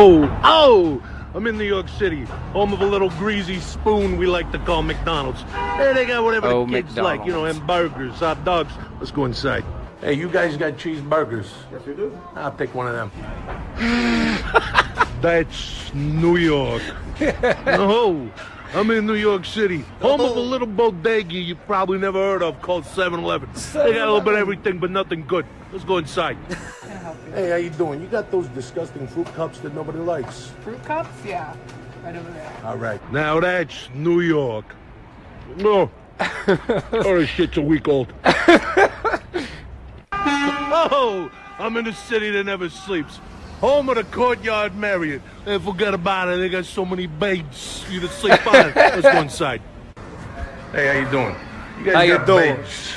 Oh! I'm in New York City, home of a little greasy spoon we like to call McDonald's. Hey, they got whatever the kids like, you know, and burgers, hot dogs. Let's go inside. Hey, you guys got cheeseburgers? Yes, we do. I'll take one of them. That's New York. Oh, I'm in New York City, home of a little bodega you probably never heard of called 7-Eleven. They got a little bit of everything, but nothing good. Let's go inside. Hey, how you doing? You got those disgusting fruit cups that nobody likes. Fruit cups? Yeah. Right over there. All right. Now that's New York. No. Oh, this shit's a week old. Oh, I'm in a city that never sleeps. Home of the Courtyard Marriott. And forget about it, they got so many beds for you to sleep on. Let's go inside. Hey, how you doing? You guys How you got doing? beds.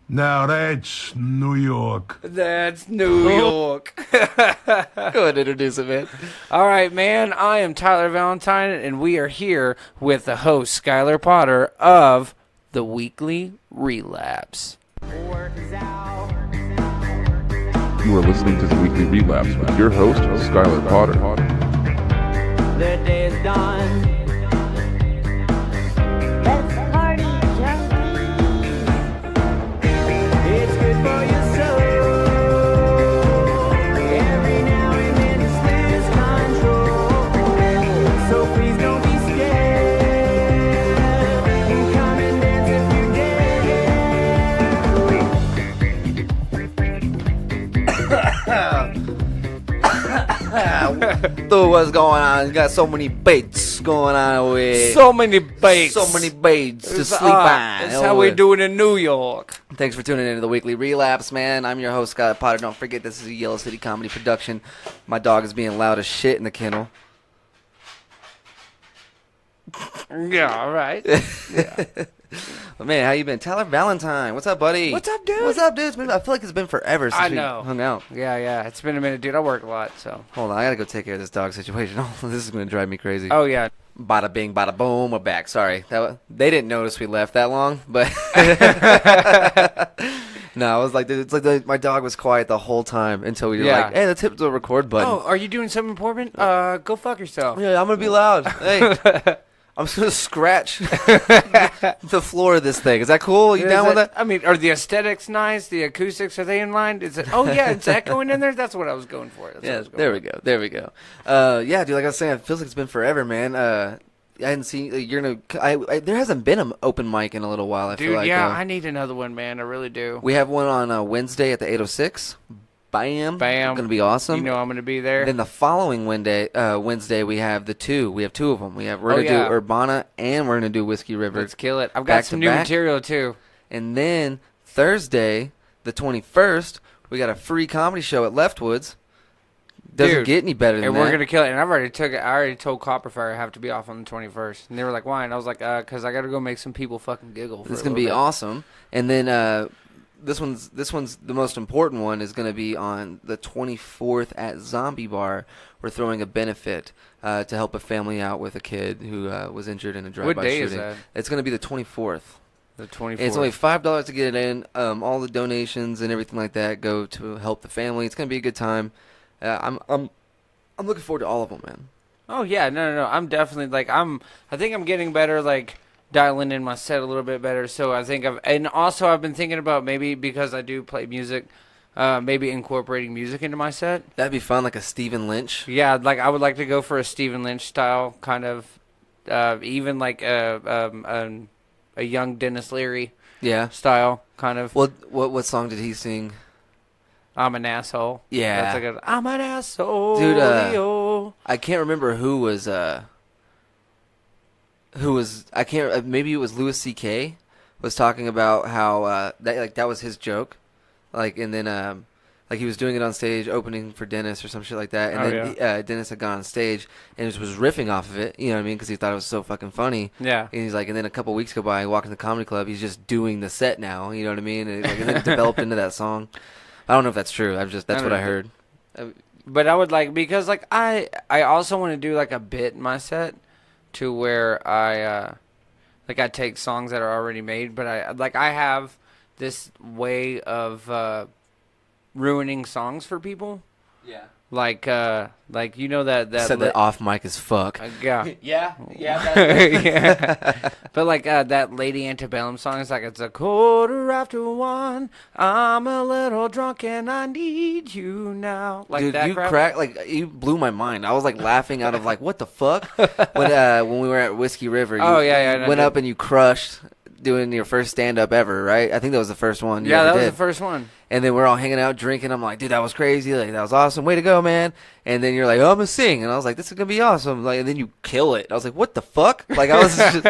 Now that's New York. That's New York. Go ahead, introduce it, man. All right, man. I am Tyler Valentine, and we are here with the host, Skylar Potter, of the Weekly Relapse. You are listening to the Weekly Relapse with your host, Skylar Potter. The day is done. Let's party, junkies. It's good for your soul. Every now and then it's lose control. So please don't be scared. Come and dance if you dare. Dude, what's going on? You got so many baits going on with So many baits. so many baits to It's, sleep on. That's how we do it in New York. Thanks for tuning in to the Weekly Relapse, man. I'm your host, Scott Potter. Don't forget, this is a Yellow City comedy production. My dog is being loud as shit in the kennel. Yeah, all right. But man, how you been? Tyler Valentine. What's up, buddy? What's up, dude? What's up, dude? I feel like it's been forever since I we know. hung out. Yeah. It's been a minute, dude. I work a lot, so. Hold on, I gotta go take care of this dog situation. Oh, this is gonna drive me crazy. Oh, yeah. Bada bing, bada boom, we're back. Sorry, they didn't notice we left that long, but no, it was like my dog was quiet the whole time until we were like, hey, let's hit the record button. Oh, are you doing something important? Go fuck yourself. Yeah, I'm gonna be loud. Hey, I'm just gonna scratch the floor of this thing. Is that cool? You down with that? I mean, are the aesthetics nice? The acoustics, are they in line? Is it? Oh, yeah, it's echoing in there? That's what I was going for. There we go. Yeah, dude, like I was saying, it feels like it's been forever, man. I hadn't seen, there hasn't been an open mic in a little while, I feel like. Dude, yeah, I need another one, man. I really do. We have one on Wednesday at the 806. Bam. Bam. Going to be awesome. You know I'm going to be there. Then the following Wednesday, we have We have two of them. We're going to do Urbana, and we're going to do Whiskey River. Let's kill it. I've got some new material, too. And then Thursday, the 21st, we got a free comedy show at Leftwoods. Doesn't get any better than that. And we're going to kill it. And I already told Copperfire I have to be off on the 21st. And they were like, why? And I was like, because I got to go make some people fucking giggle. This is going to be awesome. And then this one's the most important one, is going to be on the 24th at Zombie Bar. We're throwing a benefit to help a family out with a kid who was injured in a drive-by shooting. What day is that? It's going to be the 24th. The 24th. It's only $5 to get it in. All the donations and everything like that go to help the family. It's going to be a good time. I'm looking forward to all of them, man. Oh yeah, no. I'm definitely I think I'm getting better, dialing in my set a little bit better. So I think I've been thinking about maybe, because I do play music, maybe incorporating music into my set. That'd be fun, like a Stephen Lynch. Yeah, I would like to go for a Stephen Lynch style kind of, even like a young Dennis Leary style kind of. What song did he sing? I'm an asshole. Yeah. That's I'm an asshole. Dude, I can't remember who was maybe it was Louis C.K. was talking about how that was his joke. And then he was doing it on stage, opening for Dennis or some shit like that. And Dennis had gone on stage and just was riffing off of it, you know what I mean? Because he thought it was so fucking funny. Yeah. And he's like, and then a couple weeks go by, I walk in the comedy club, he's just doing the set now, you know what I mean? And then it developed into that song. I don't know if that's true. That's what I heard. But I would because I also want to do a bit in my set to where I take songs that are already made, but I have this way of ruining songs for people. Yeah. Like you know that Said that off mic as fuck. yeah. Yeah. Yeah. But like that Lady Antebellum song is like, it's a 1:15. I'm a little drunk and I need you now. Like Dude, that you crap. you blew my mind. I was like laughing out of like, what the fuck? When we were at Whiskey River, you went up and you crushed doing your first stand up ever, right? I think that was the first one. Yeah, that was the first one. And then we're all hanging out drinking. I'm like, dude, that was crazy. Like, that was awesome. Way to go, man. And then you're like, oh, I'm gonna sing. And I was like, this is gonna be awesome. Like, and then you kill it. I was like, what the fuck? Like, I was just,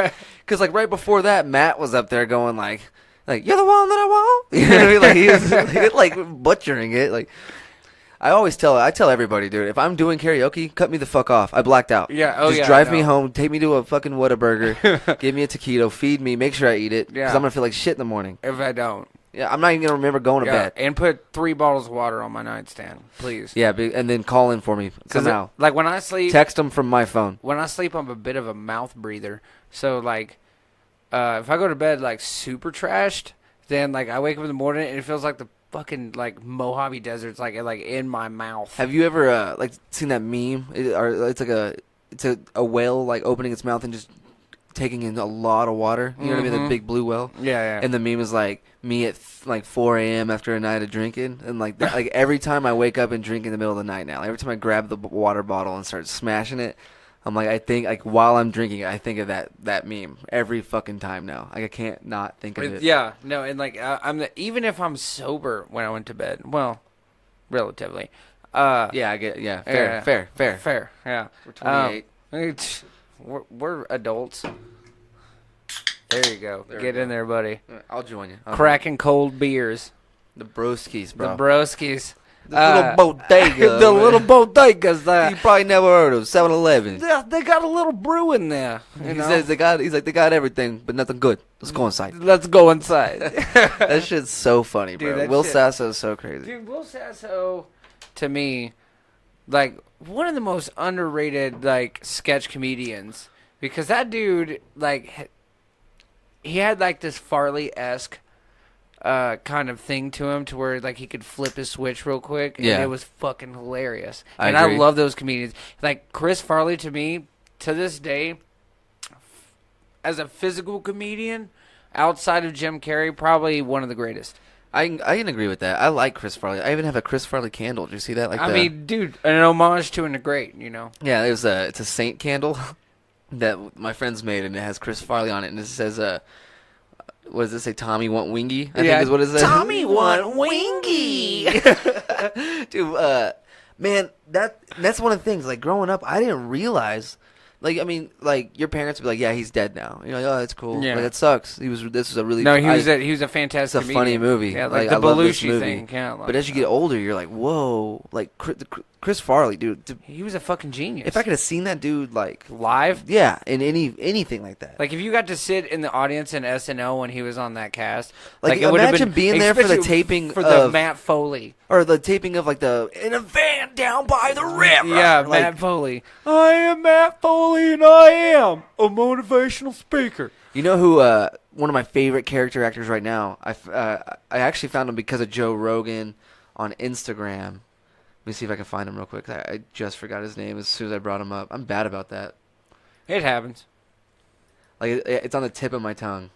cause like right before that, Matt was up there going like you're the one that I want. You know what I mean? Like he was like butchering it. Like, I tell everybody, dude, if I'm doing karaoke, cut me the fuck off. I blacked out. Yeah. Just drive me home. Take me to a fucking Whataburger. Give me a taquito. Feed me. Make sure I eat it. Yeah. Cause I'm gonna feel like shit in the morning. If I don't. Yeah, I'm not even gonna remember going to bed. And put 3 bottles of water on my nightstand, please. Yeah, and then call in for me somehow. Like when I sleep, Text them from my phone. when I sleep, I'm a bit of a mouth breather. So like, if I go to bed like super trashed, then like I wake up in the morning and it feels like the fucking like Mojave Desert's like in my mouth. Have you ever like seen that meme? It's like a whale like opening its mouth and just taking in a lot of water. You know what I mean? The big blue whale. Yeah. And the meme is like me at like 4 a.m. after a night of drinking, and like like every time I wake up and drink in the middle of the night now, every time I grab the water bottle and start smashing it, I'm like, I think like while I'm drinking, I think of that meme every fucking time now. Like I can't not think of it. Yeah, no, and like even if I'm sober when I went to bed, well, relatively. Yeah, I get. Yeah, fair. Yeah, We're 28. We're adults. There you go. Get in there, buddy. I'll join you. Cracking cold beers. The broskies, bro. The broskies. The little bodega. The little bodegas. You probably never heard of 7-Eleven. They got a little brew in there. He says they got everything, but nothing good. Let's go inside. Let's go inside. That shit's so funny, bro. Dude, Will Sasso's so crazy. Dude, Will Sasso, to me, like one of the most underrated like sketch comedians, because that dude like he had like this Farley-esque kind of thing to him, to where like he could flip his switch real quick, and it was fucking hilarious. And I love those comedians. Like Chris Farley, to me, to this day, as a physical comedian, outside of Jim Carrey, probably one of the greatest. I can agree with that. I like Chris Farley. I even have a Chris Farley candle. Did you see that? Like, I mean, dude, an homage to the great, you know. Yeah, it's a saint candle that my friends made, and it has Chris Farley on it, and it says what does it say? Tommy want wingy? I think is what it says. Tommy want wingy. Dude, man, that's one of the things. Like growing up, I didn't realize. Like, I mean, like your parents would be like, "Yeah, he's dead now." You're like, "Oh, that's cool." Yeah, like, that sucks. This was a really he was a fantastic. It's a funny movie. Yeah, like I the love this Belushi movie. thing. Yeah, but as you get older, you're like, "Whoa!" Like Chris Farley, dude. He was a fucking genius. If I could have seen that dude like live, yeah, in anything like that. like if you got to sit in the audience in SNL when he was on that cast, like it would have imagine been, being there for the taping for the Matt Foley, or the taping of like in a van down by the river. Yeah, like, Matt Foley. I am Matt Foley, and I am a motivational speaker. You know who? One of my favorite character actors right now. I actually found him because of Joe Rogan on Instagram. Let me see if I can find him real quick. I just forgot his name as soon as I brought him up. I'm bad about that. It happens. Like it's on the tip of my tongue.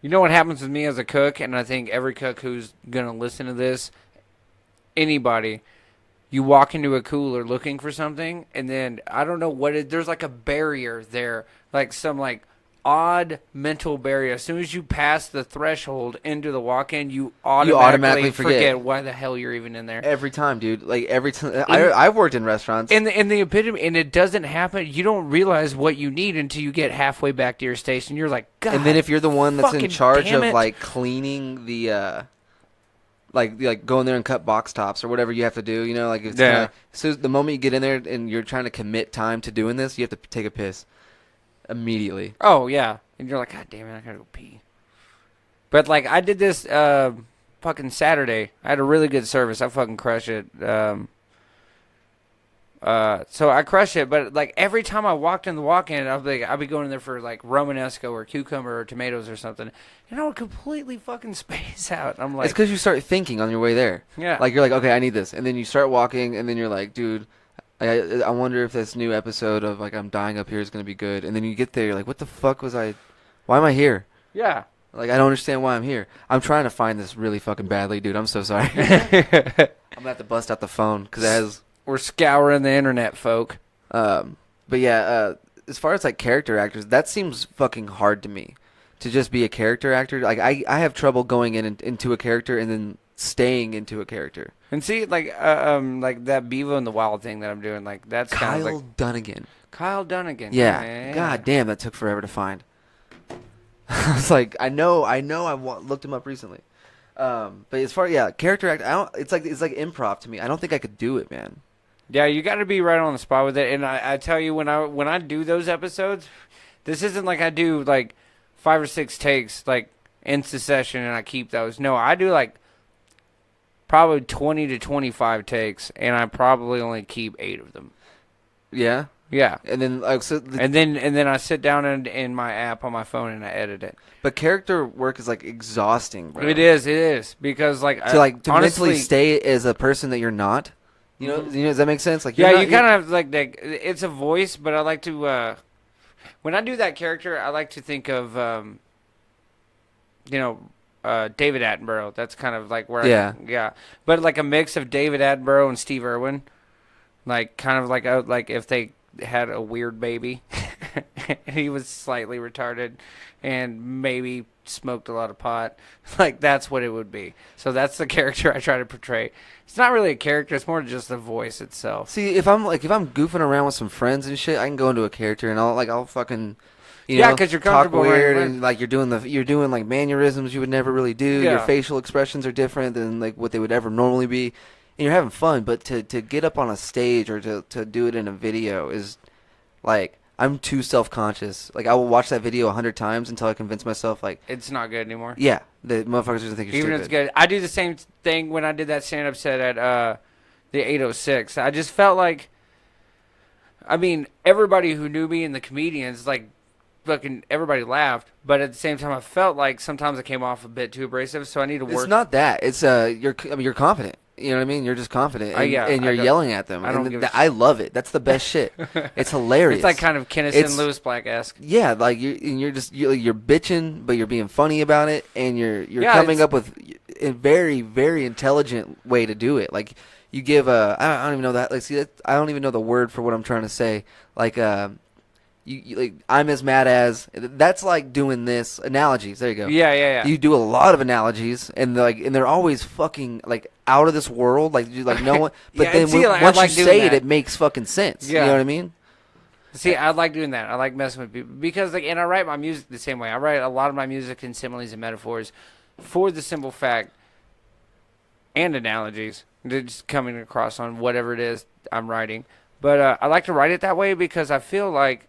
You know what happens with me as a cook, and I think every cook who's gonna listen to this, anybody, you walk into a cooler looking for something, and then I don't know what it. There's like a barrier there, like some like odd mental barrier. As soon as you pass the threshold into the walk-in, you automatically forget why the hell you're even in there. Every time, dude. Like every time. I've worked in restaurants. In the epitome, and it doesn't happen. You don't realize what you need until you get halfway back to your station. You're like, God. And then if you're the one that's in charge of it. like cleaning the like going there and cut box tops or whatever you have to do, you know, like it's so the moment you get in there and you're trying to commit time to doing this, you have to take a piss immediately. Oh yeah, and you're like, God damn it, I gotta go pee. But like I did this fucking Saturday. I had a really good service. I fucking crushed it. so I crush it. But like every time I walked in the walk-in, I'd be going in there for like Romanesco or cucumber or tomatoes or something, and I would completely fucking space out. I'm like, it's because you start thinking on your way there. Yeah. Like you're like, okay, I need this, and then you start walking, and then you're like, dude, I wonder if this new episode of like I'm Dying Up Here is gonna be good, and then you get there, you're like, what the fuck was I? Why am I here? yeah. Like I don't understand why I'm here. I'm trying to find this really fucking badly, dude. I'm so sorry. I'm gonna have to bust out the phone because it has. We're scouring the internet, folk. But yeah, as far as like character actors, that seems fucking hard to me. To just be a character actor, like I have trouble going into a character and then staying into a character. And see, like that Bevo and the Wild thing that I'm doing, like that's kind of Kyle like Dunnigan. Kyle Dunnigan. Yeah. God damn, that took forever to find. I was like, I know, looked him up recently. But as far character act, it's like improv to me. I don't think I could do it, man. Yeah, you got to be right on the spot with it. And I tell you, when I do those episodes, this isn't like I do like 5 or 6 takes like in succession and I keep those. No, I do like probably 20 to 25 takes, and I probably only keep 8 of them. Yeah. Yeah. And then like and then I sit down in my app on my phone and I edit it. But character work is like exhausting, bro. It is because like to honestly, mentally stay as a person that you're not. You know, does that make sense? Like yeah, you kind of like it's a voice, but I like to when I do that character, I like to think of David Attenborough. That's kind of like where yeah, but like a mix of David Attenborough and Steve Irwin, like kind of like if they had a weird baby. He was slightly retarded and maybe smoked a lot of pot. Like that's what it would be. So that's the character I try to portray. It's not really a character, it's more just the voice itself. See, if I'm goofing around with some friends and shit, I can go into a character and I'll fucking because you're comfortable talk weird around and like you're doing like mannerisms you would never really do. Yeah. Your facial expressions are different than like what they would ever normally be. And you're having fun, but to get up on a stage or to do it in a video is like I'm too self-conscious. Like I will watch that video 100 times until I convince myself like it's not good anymore. Yeah, the motherfuckers are gonna think you're even stupid. if it's good. I do the same thing when I did that stand-up set at the 806. I just felt like, I mean, everybody who knew me and the comedians, like, fucking everybody laughed, but at the same time, I felt like sometimes I came off a bit too abrasive, so I need to work. It's not that. It's you're confident. You know what I mean? You're just confident, and, yeah, and you're yelling at them. I don't and give a I love it. That's the best shit. It's hilarious. It's like kind of Kinnison Lewis Black-esque. Yeah, like you're bitching, but you're being funny about it, and you're coming up with a very, very intelligent way to do it. Like you give I don't even know that. Like see, I don't even know the word for what I'm trying to say. Like you like I'm as mad as that's like doing this analogies. There you go. Yeah. You do a lot of analogies, and they're always fucking like out of this world. Like no one. But Yeah, then once you say it, it makes fucking sense. Yeah. You know what I mean? See, I like doing that. I like messing with people because, like, and I write my music the same way. I write a lot of my music in similes and metaphors, for the simple fact, and analogies, just coming across on whatever it is I'm writing. But I like to write it that way because I feel like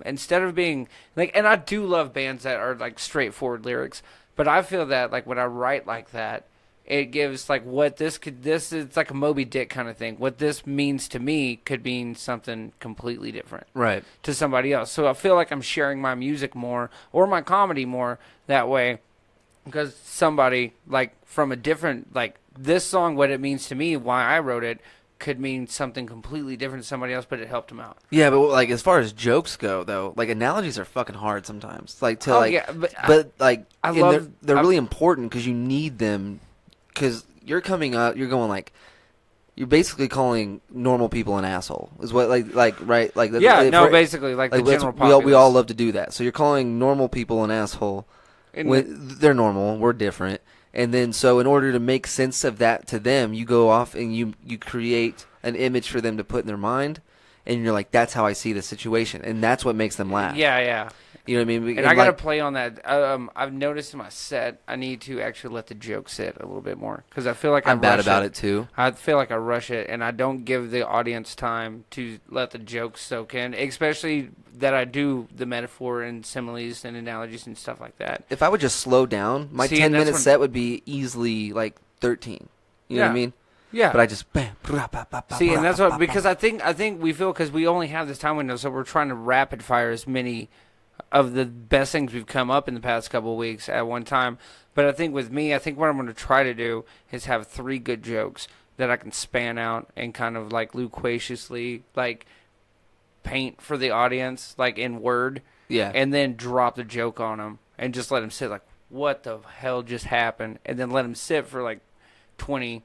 instead of being like, and I do love bands that are like straightforward lyrics, but I feel that like when I write like that, it gives like what it's like a Moby Dick kind of thing. What this means to me could mean something completely different, Right. to somebody else. So I feel like I'm sharing my music more or my comedy more that way, because somebody like from a different, like this song, what it means to me, why I wrote it, could mean something completely different to somebody else, but it helped them out. Yeah, but like as far as jokes go, though, like analogies are fucking hard sometimes. Like to yeah, but like I they're really important because you need them. Because you're coming up, you're going like, you're basically calling normal people an asshole. Is what right like basically like the general populace. We all love to do that. So you're calling normal people an asshole. They're normal. We're different. And then so in order to make sense of that to them, you go off and you create an image for them to put in their mind, and you're like, that's how I see the situation, and that's what makes them laugh. Yeah. You know what I mean? And I got to play on that. I've noticed in my set, I need to actually let the joke sit a little bit more, because I feel like I'm bad about it too. I feel like I rush it, and I don't give the audience time to let the jokes soak in, especially that I do the metaphor and similes and analogies and stuff like that. If I would just slow down, my 10-minute set would be easily like 13. You know what I mean? Yeah. But I just bam. See, and that's what, because I think we feel, because we only have this time window, so we're trying to rapid fire as many of the best things we've come up in the past couple of weeks at one time. But I think with me, I think what I'm going to try to do is have 3 good jokes that I can span out and kind of like loquaciously like paint for the audience, like in word. Yeah. And then drop the joke on them and just let them sit like, what the hell just happened? And then let them sit for like 20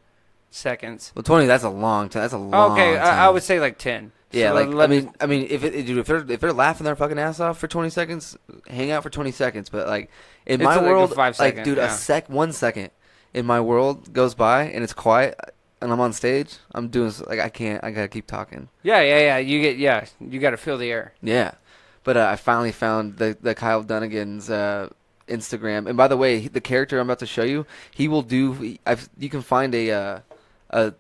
seconds. Well, 20, that's a long time. That's a long Okay, time. I would say like 10. Yeah, So like let I mean, if they're laughing their fucking ass off for 20 seconds, hang out for 20 seconds. But like in It's my like a world, 5 like second, dude, yeah. 1 second in my world goes by and it's quiet, and I'm on stage. I'm doing like I can't. I gotta keep talking. Yeah. You got to feel the air. Yeah, but I finally found the Kyle Dunnigan's Instagram. And by the way, the character I'm about to show you, he will do. You can find a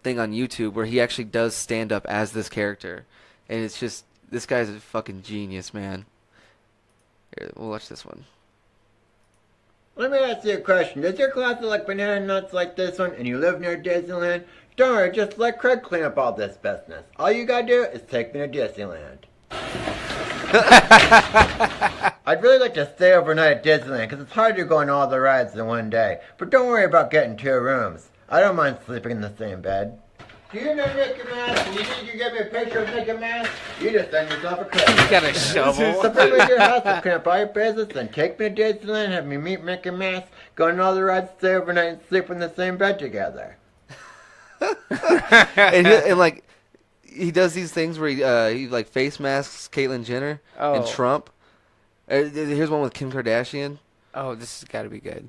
thing on YouTube where he actually does stand up as this character. And it's just, this guy's a fucking genius, man. Here, we'll watch this one. Let me ask you a question. Does your closet like banana nuts like this one, and you live near Disneyland? Don't worry, just let Craig clean up all this business. All you gotta do is take me to Disneyland. I'd really like to stay overnight at Disneyland, because it's hard to go on all the rides in one day. But don't worry about getting 2 rooms. I don't mind sleeping in the same bed. Do you know Mickey Mouse? And you need to give me a picture of Mickey Mouse? You just send yourself a credit. You got a shovel. So bring me to your house and clean up all your business, then take me to Disneyland, have me meet Mickey Mouse, go on all the rides, stay overnight, and sleep in the same bed together. and like, he does these things where he like face masks Caitlyn Jenner and Trump. Here's one with Kim Kardashian. Oh, this has got to be good.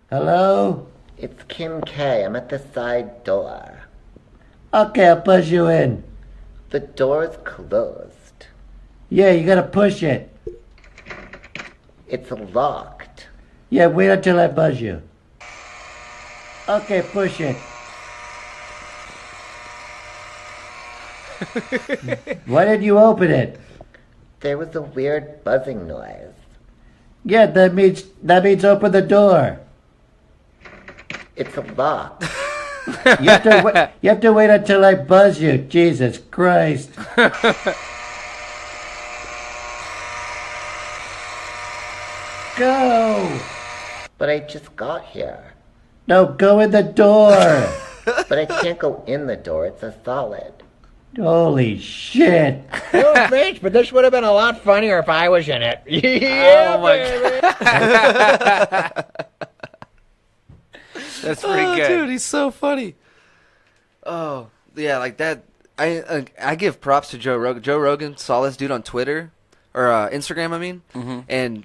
Hello? It's Kim K. I'm at the side door. Okay, I'll push you in. The door's closed. Yeah, you gotta push it. It's locked. Yeah, wait until I buzz you. Okay, push it. Why didn't you open it? There was a weird buzzing noise. Yeah, that means open the door. It's locked. You have to wait until I buzz you. Jesus Christ. Go. But I just got here. No, go in the door. But I can't go in the door. It's a solid. Holy shit. No bitch, but this would have been a lot funnier if I was in it. Oh my God. That's pretty good. Dude, he's so funny. Oh, yeah, like that. I give props to Joe Rogan. Joe Rogan saw this dude on Twitter, or Instagram, I mean, and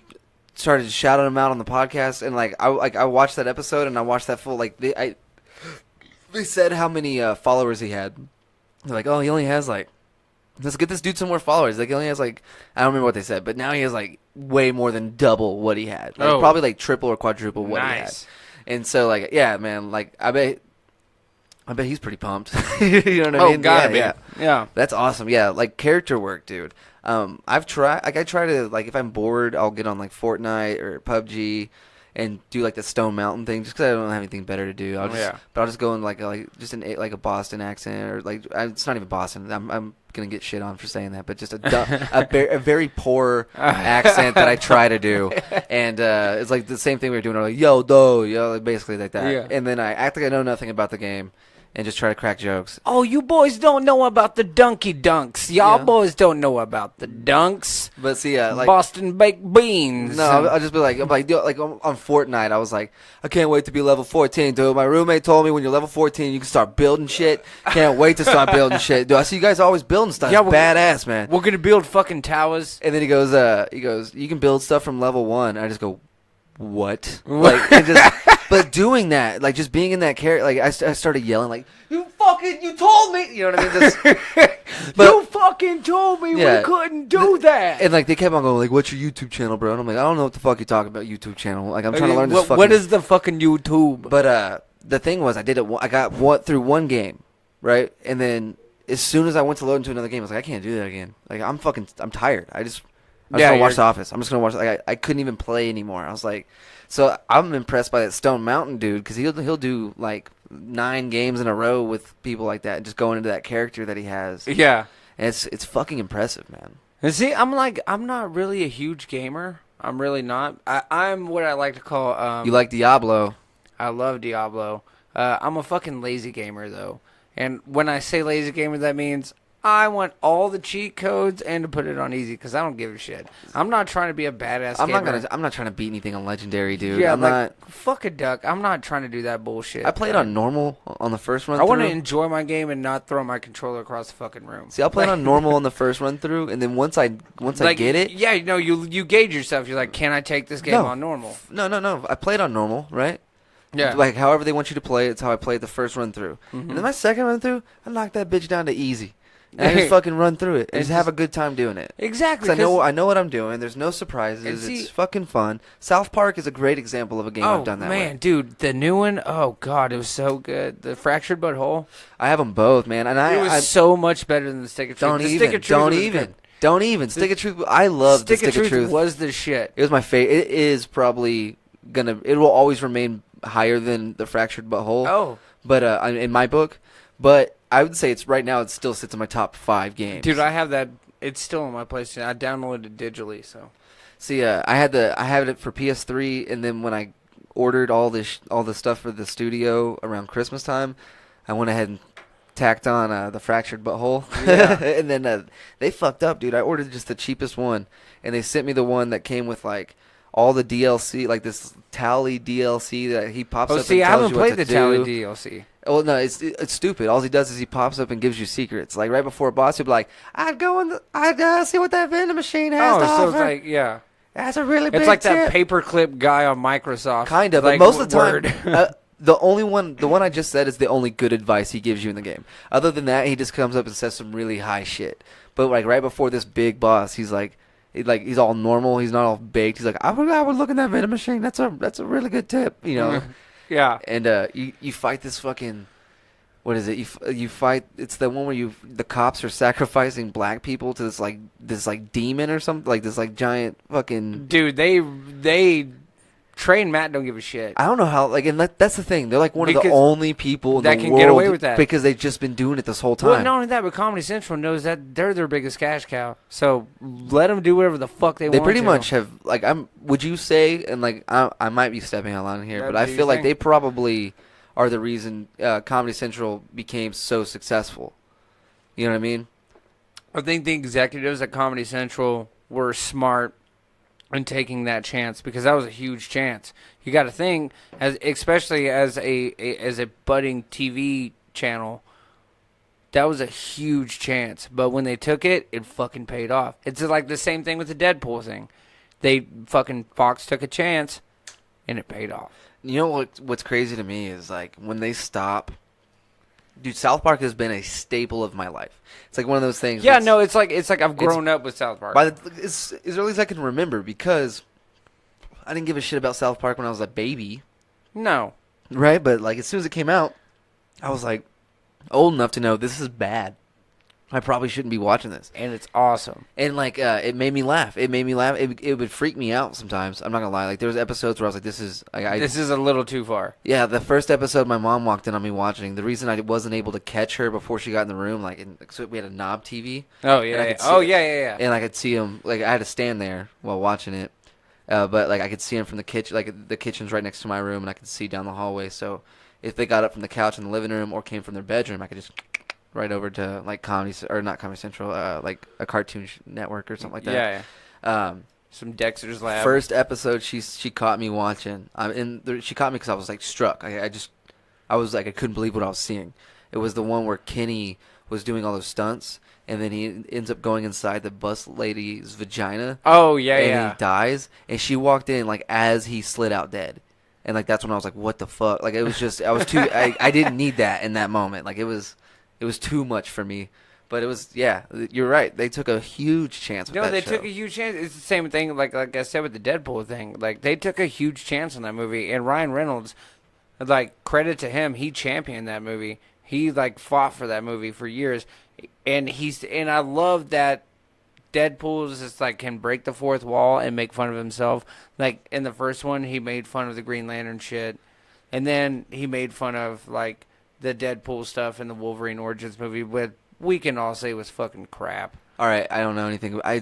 started shouting him out on the podcast. And I watched that episode, and I watched that full. Like they said how many followers he had. They're like, oh, he only has like, let's get this dude some more followers. Like he only has like, I don't remember what they said, but now he has like way more than double what he had. Like, probably like triple or quadruple what he had. And so like, yeah, man, like I bet he's pretty pumped. You know what I mean? Gotta be. Yeah. That's awesome. Yeah, like character work, dude. I try to, like, if I'm bored, I'll get on like Fortnite or PUBG and do like the Stone Mountain thing, just because I don't have anything better to do. But I'll just go in like just in like a Boston accent, or like it's not even Boston. I'm gonna get shit on for saying that, but just a very poor accent that I try to do, and it's like the same thing we were doing. We're like, like basically like that, Yeah. and then I act like I know nothing about the game. And just try to crack jokes. Oh, you boys don't know about the Dunky Dunks. Y'all boys don't know about the Dunks. But see, like Boston baked beans. No, I'll just be like, on Fortnite, I was like, I can't wait to be level 14, dude. My roommate told me when you're level 14, you can start building shit. Can't wait to start building shit, dude. I see you guys always building stuff. Yeah, it's badass, man. We're gonna build fucking towers. And then he goes, you can build stuff from level 1. And I just go, what? Like, and just. But doing that, like just being in that character, like I started yelling, like, you told me, you know what I mean? You fucking told me we couldn't do that. And like they kept on going, like, what's your YouTube channel, bro? And I'm like, I don't know what the fuck you're talking about, YouTube channel. Like I'm trying to learn this fucking. What is the fucking YouTube? But the thing was, I got through one game, right? And then as soon as I went to load into another game, I was like, I can't do that again. Like I'm tired. I'm just gonna watch The Office. I'm just gonna watch. Like I couldn't even play anymore. I was like. So I'm impressed by that Stone Mountain dude, because he'll do like 9 games in a row with people like that and just going into that character that he has. Yeah. And it's fucking impressive, man. And see, I'm not really a huge gamer. I'm really not. I'm what I like to call. You like Diablo. I love Diablo. I'm a fucking lazy gamer, though. And when I say lazy gamer, that means I want all the cheat codes and to put it on easy because I don't give a shit. I'm not trying to be a badass gamer. I'm not trying to beat anything on Legendary, dude. Yeah, I'm like, not. fuck a duck. I'm not trying to do that bullshit. I played on normal on the first run. I want to enjoy my game and not throw my controller across the fucking room. See, I played on normal on the first run through, and then once I get it, yeah, you gauge yourself. You're like, can I take this game on normal? No. I played on normal, right? Yeah. Like however they want you to play, it's how I played the first run through. Mm-hmm. And then my second run through, I knocked that bitch down to easy. And I just fucking run through it and just have a good time doing it. Exactly. 'Cause I know what I'm doing. There's no surprises. It's fucking fun. South Park is a great example of a game I've done that man, way. dude, the new one, oh god, it was so good. The Fractured But Whole. I have them both, man. And It was so much better than the Stick of Truth. Don't even. Stick of Truth. I love the Stick of Truth. Was the shit. It was my favorite. It is probably it will always remain higher than the Fractured But Whole. Oh. But in my book, but I would say it still sits in my top 5 games. Dude, I have that. It's still on my PlayStation. I downloaded it digitally, so. See, I had it for PS3, and then when I ordered all the stuff for the studio around Christmas time, I went ahead and tacked on the Fractured But Whole. Yeah. And then they fucked up, dude. I ordered just the cheapest one, and they sent me the one that came with like all the DLC, like this Tally DLC that he pops up and tells you what to do. I haven't played the Tally DLC. Well, no, it's stupid. All he does is he pops up and gives you secrets. Like right before a boss, he'll be like, I'd see what that vending machine has to offer. It's like, yeah. That's a really big It's like tip. that paperclip guy on Microsoft. Kind of, like, but most of the time, Word. the one I just said is the only good advice he gives you in the game. Other than that, he just comes up and says some really high shit. But like right before this big boss, he's like he's all normal. He's not all baked. He's like, I would look in that vending machine. That's a really good tip, you know. Yeah. And you fight this fucking. What is it? You fight. It's the one where the cops are sacrificing black people to this demon or something, like this like giant fucking. Dude, they Trey and Matt don't give a shit. I don't know how. Like, and that's the thing. They're like one of the only people in that the can world get away with that because they've just been doing it this whole time. Well, not only that, but Comedy Central knows that they're their biggest cash cow. So let them do whatever the fuck they want. They pretty much have like would you say? And like I might be stepping out of line here, but I feel like they probably are the reason Comedy Central became so successful. You know what I mean? I think the executives at Comedy Central were smart in taking that chance because that was a huge chance. You got to think, especially as a budding TV channel, that was a huge chance. But when they took it, it fucking paid off. It's like the same thing with the Deadpool thing. Fox took a chance, and it paid off. You know what's crazy to me is like when they stop. Dude, South Park has been a staple of my life. It's like one of those things. Yeah, no, it's like I've grown up with South Park. As early as I can remember, because I didn't give a shit about South Park when I was a baby. No. Right? But like as soon as it came out, I was like old enough to know this is bad. I probably shouldn't be watching this. And it's awesome. And like it made me laugh. It would freak me out sometimes. I'm not gonna lie. Like there was episodes where I was like, this is a little too far. Yeah, the first episode my mom walked in on me watching. The reason I wasn't able to catch her before she got in the room, so we had a knob TV. Oh yeah. Yeah. And I could see him. Like I had to stand there while watching it. But like I could see him from the kitchen. Like the kitchen's right next to my room, and I could see down the hallway. So if they got up from the couch in the living room or came from their bedroom, I could just right over to like not Comedy Central, like a Cartoon Network or something like that. Yeah. Some Dexter's Lab. First episode, she caught me watching. She caught me because I was like struck. I was like I couldn't believe what I was seeing. It was the one where Kenny was doing all those stunts, and then he ends up going inside the bus lady's vagina. Oh yeah, and he dies, and she walked in like as he slid out dead. And like that's when I was like, what the fuck? Like it was just I was too I didn't need that in that moment. Like it was too much for me. But it was, yeah, you're right. They took a huge chance with that show. No, they took a huge chance. It's the same thing, like I said with the Deadpool thing. Like, they took a huge chance on that movie. And Ryan Reynolds, like, credit to him, he championed that movie. He, like, fought for that movie for years. And I love that Deadpool is just, like, can break the fourth wall and make fun of himself. Like, in the first one, he made fun of the Green Lantern shit. And then he made fun of like the Deadpool stuff in the Wolverine Origins movie, but we can all say was fucking crap. All right, I don't know anything. I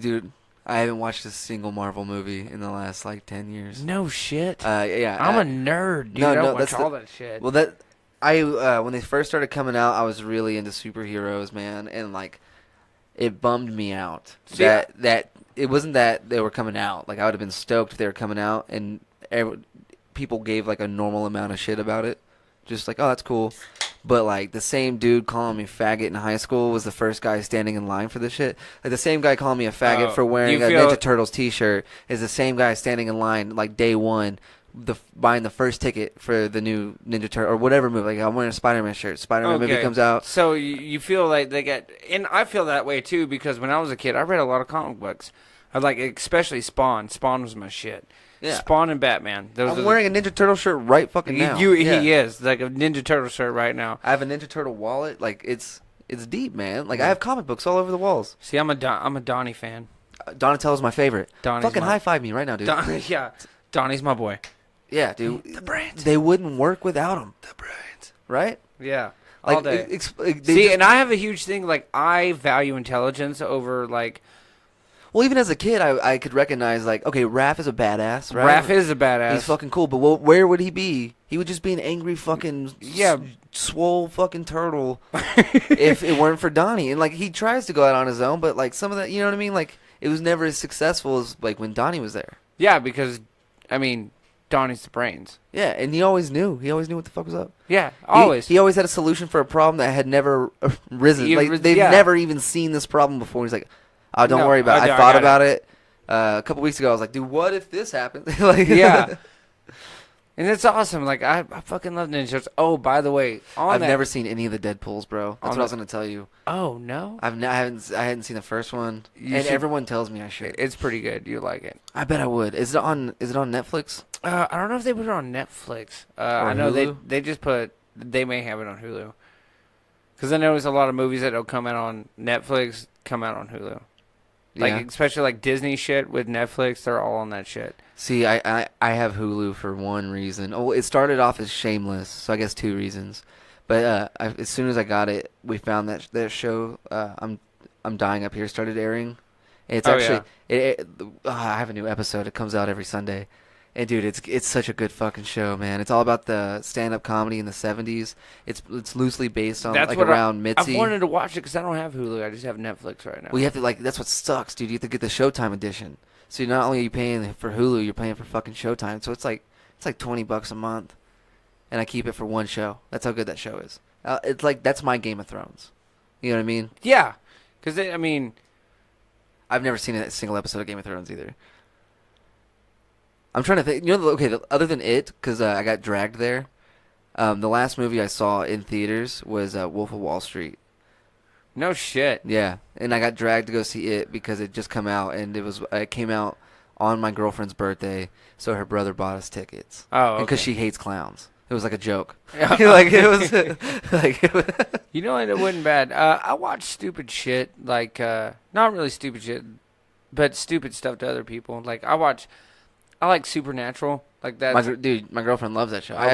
haven't watched a single Marvel movie in the last like 10 years. No shit. Yeah, I'm a nerd, dude. I watch all that shit. Well, when they first started coming out, I was really into superheroes, man, and like it bummed me out that it wasn't that they were coming out. Like I would have been stoked if they were coming out, and people gave like a normal amount of shit about it, just like, oh, that's cool. But like the same dude calling me faggot in high school was the first guy standing in line for this shit. Like the same guy calling me a faggot for wearing a Ninja Turtles t-shirt is the same guy standing in line like day one, buying the first ticket for the new Ninja Turtle or whatever movie. Like I'm wearing a Spider-Man shirt. Spider-Man movie comes out. So you feel like they get, and I feel that way too because when I was a kid, I read a lot of comic books. I like especially Spawn. Spawn was my shit. Yeah. Spawn and Batman. I'm wearing a Ninja Turtle shirt right fucking now. He is like a Ninja Turtle shirt right now. I have a Ninja Turtle wallet. Like it's deep, man. Like I have comic books all over the walls. See, I'm a Donnie fan. Donatello's my favorite. Donnie's fucking high five me right now, dude. Yeah, Donnie's my boy. Yeah, dude. The brains. They wouldn't work without him. The brains. Right? Yeah. Like, all day. And I have a huge thing. Like I value intelligence over like. Well, even as a kid, I could recognize, like, okay, Raph is a badass, right? Raph is a badass. He's fucking cool, but where would he be? He would just be an angry fucking, swole fucking turtle if it weren't for Donnie. And, like, he tries to go out on his own, but, like, some of that, you know what I mean? Like, it was never as successful as, like, when Donnie was there. Yeah, because, I mean, Donnie's the brains. Yeah, and he always knew. He always knew what the fuck was up. Yeah, always. He always had a solution for a problem that had never risen. Like, they've never even seen this problem before. He's like... Oh, don't worry about it. I thought about it a couple weeks ago. I was like, dude, what if this happened? Like, yeah. And it's awesome. Like, I fucking love Ninja Turtles. Oh, by the way. I've never seen any of the Deadpools, bro. That's what I was going to tell you. Oh, no? I hadn't seen the first one. Everyone tells me I should. It's pretty good. You like it. I bet I would. Is it on Netflix? I don't know if they put it on Netflix. I know they just they may have it on Hulu. Because I know there's a lot of movies that will come out on Netflix, come out on Hulu. Like, especially like Disney shit with Netflix, they're all on that shit. See, I have Hulu for one reason. Oh, it started off as Shameless, so I guess two reasons. But as soon as I got it, we found that show, I'm Dying Up Here, started airing. And it's I have a new episode. It comes out every Sunday. And dude, it's such a good fucking show, man. It's all about the stand-up comedy in the 70s. It's loosely based on around Mitzi. I've wanted to watch it because I don't have Hulu. I just have Netflix right now. Well, you have to that's what sucks, dude. You have to get the Showtime edition. So not only are you paying for Hulu, you're paying for fucking Showtime. So it's like $20 a month, and I keep it for one show. That's how good that show is. It's like that's my Game of Thrones. You know what I mean? Yeah, because I mean, I've never seen a single episode of Game of Thrones either. I'm trying to think. Other than it, because I got dragged there. The last movie I saw in theaters was Wolf of Wall Street. No shit. Yeah, and I got dragged to go see it because it just come out, and it came out on my girlfriend's birthday, so her brother bought us tickets. Oh, okay. Because she hates clowns. It was like a joke. Like it was You know, it wasn't bad. I watch stupid shit, like not really stupid shit, but stupid stuff to other people. Like I like Supernatural, like that. My girlfriend loves that show. I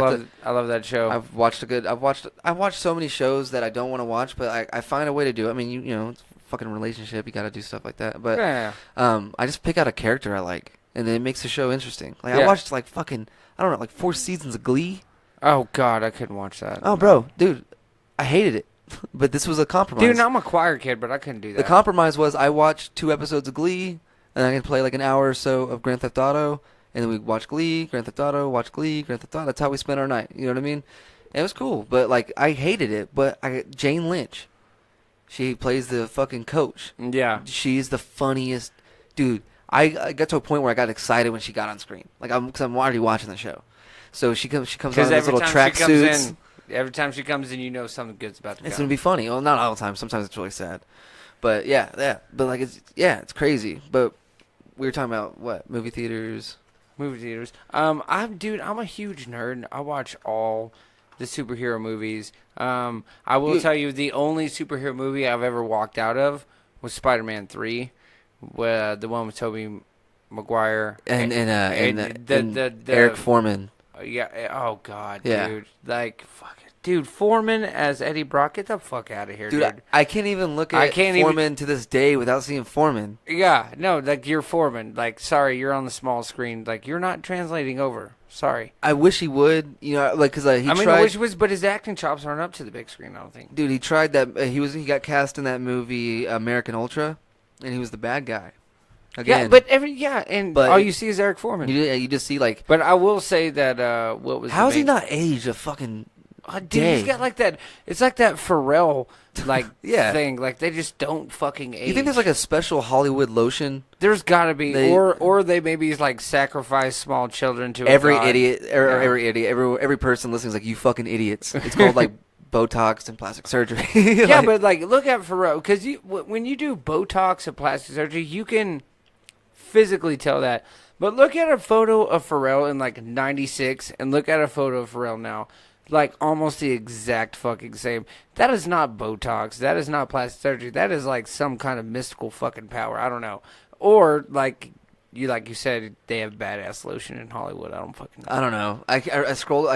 love that show. I've watched so many shows that I don't want to watch, but I find a way to do it. I mean, you know, it's a fucking relationship. You got to do stuff like that. But I just pick out a character I like, and then it makes the show interesting. Like I watched like 4 seasons of Glee. Oh God, I couldn't watch that. Oh, bro, dude, I hated it. But this was a compromise. Dude, I'm a choir kid, but I couldn't do that. The compromise was I watched 2 episodes of Glee, and I could play like an hour or so of Grand Theft Auto. And then we watch Glee, Grand Theft Auto, watch Glee, Grand Theft Auto. That's how we spent our night. You know what I mean? And it was cool. But, like, I hated it. But Jane Lynch, she plays the fucking coach. Yeah. She's the funniest. Dude, I got to a point where I got excited when she got on screen. Like, because I'm already watching the show. So she comes on in those little track suits. Every time she comes in, you know something good's about to come. It's going to be funny. Well, not all the time. Sometimes it's really sad. But, yeah. But, like, it's crazy. But we were talking about, what, movie theaters? Movie theaters. I'm a huge nerd. I watch all the superhero movies. I will tell you, the only superhero movie I've ever walked out of was Spider-Man 3, the one with Tobey Maguire and Eric Foreman. Yeah. Oh God, Yeah. dude. Like, fuck it, dude. Foreman as Eddie Brock. Get the fuck out of here, dude. I can't even look at Foreman to this day without seeing Foreman. Yeah. No, like you're Foreman. Like, sorry, you're on the small screen. Like, you're not translating over. Sorry. I wish he would. You know, like because he tried. I wish he was, but his acting chops aren't up to the big screen. I don't think. Dude, he tried that. He got cast in that movie American Ultra, and he was the bad guy. Again. Yeah, but all you see is Eric Foreman. You just see like. But I will say that how is he not aged a fucking dude, day? he's got like that. It's like that Pharrell like Yeah. thing. Like they just don't fucking age. You think there's like a special Hollywood lotion? There's got to be, or they maybe like sacrifice small children to every a god. idiot, every person listening is like, you fucking idiots. It's called like Botox and plastic surgery. Yeah, but like look at Pharrell, because when you do Botox and plastic surgery, you can physically tell that. But look at a photo of Pharrell in like '96 and look at a photo of Pharrell now. Like almost the exact fucking same. That is not Botox. That is not plastic surgery. That is like some kind of mystical fucking power. I don't know. Or like you said, they have badass lotion in Hollywood. I don't fucking know. I don't know. I scrolled.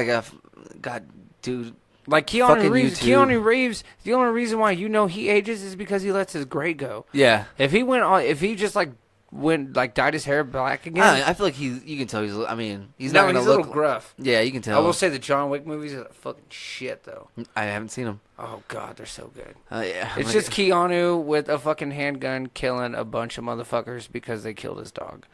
God, dude. Like Keanu Reeves. YouTube. Keanu Reeves. The only reason why you know he ages is because he lets his gray go. Yeah. If he just like dyed his hair black again. I feel like you can tell he's. I mean, he's not gonna he's look a little gruff. Yeah, you can tell. I will say the John Wick movies are fucking shit though. I haven't seen them. Oh god, they're so good. Yeah. It's just Keanu with a fucking handgun killing a bunch of motherfuckers because they killed his dog.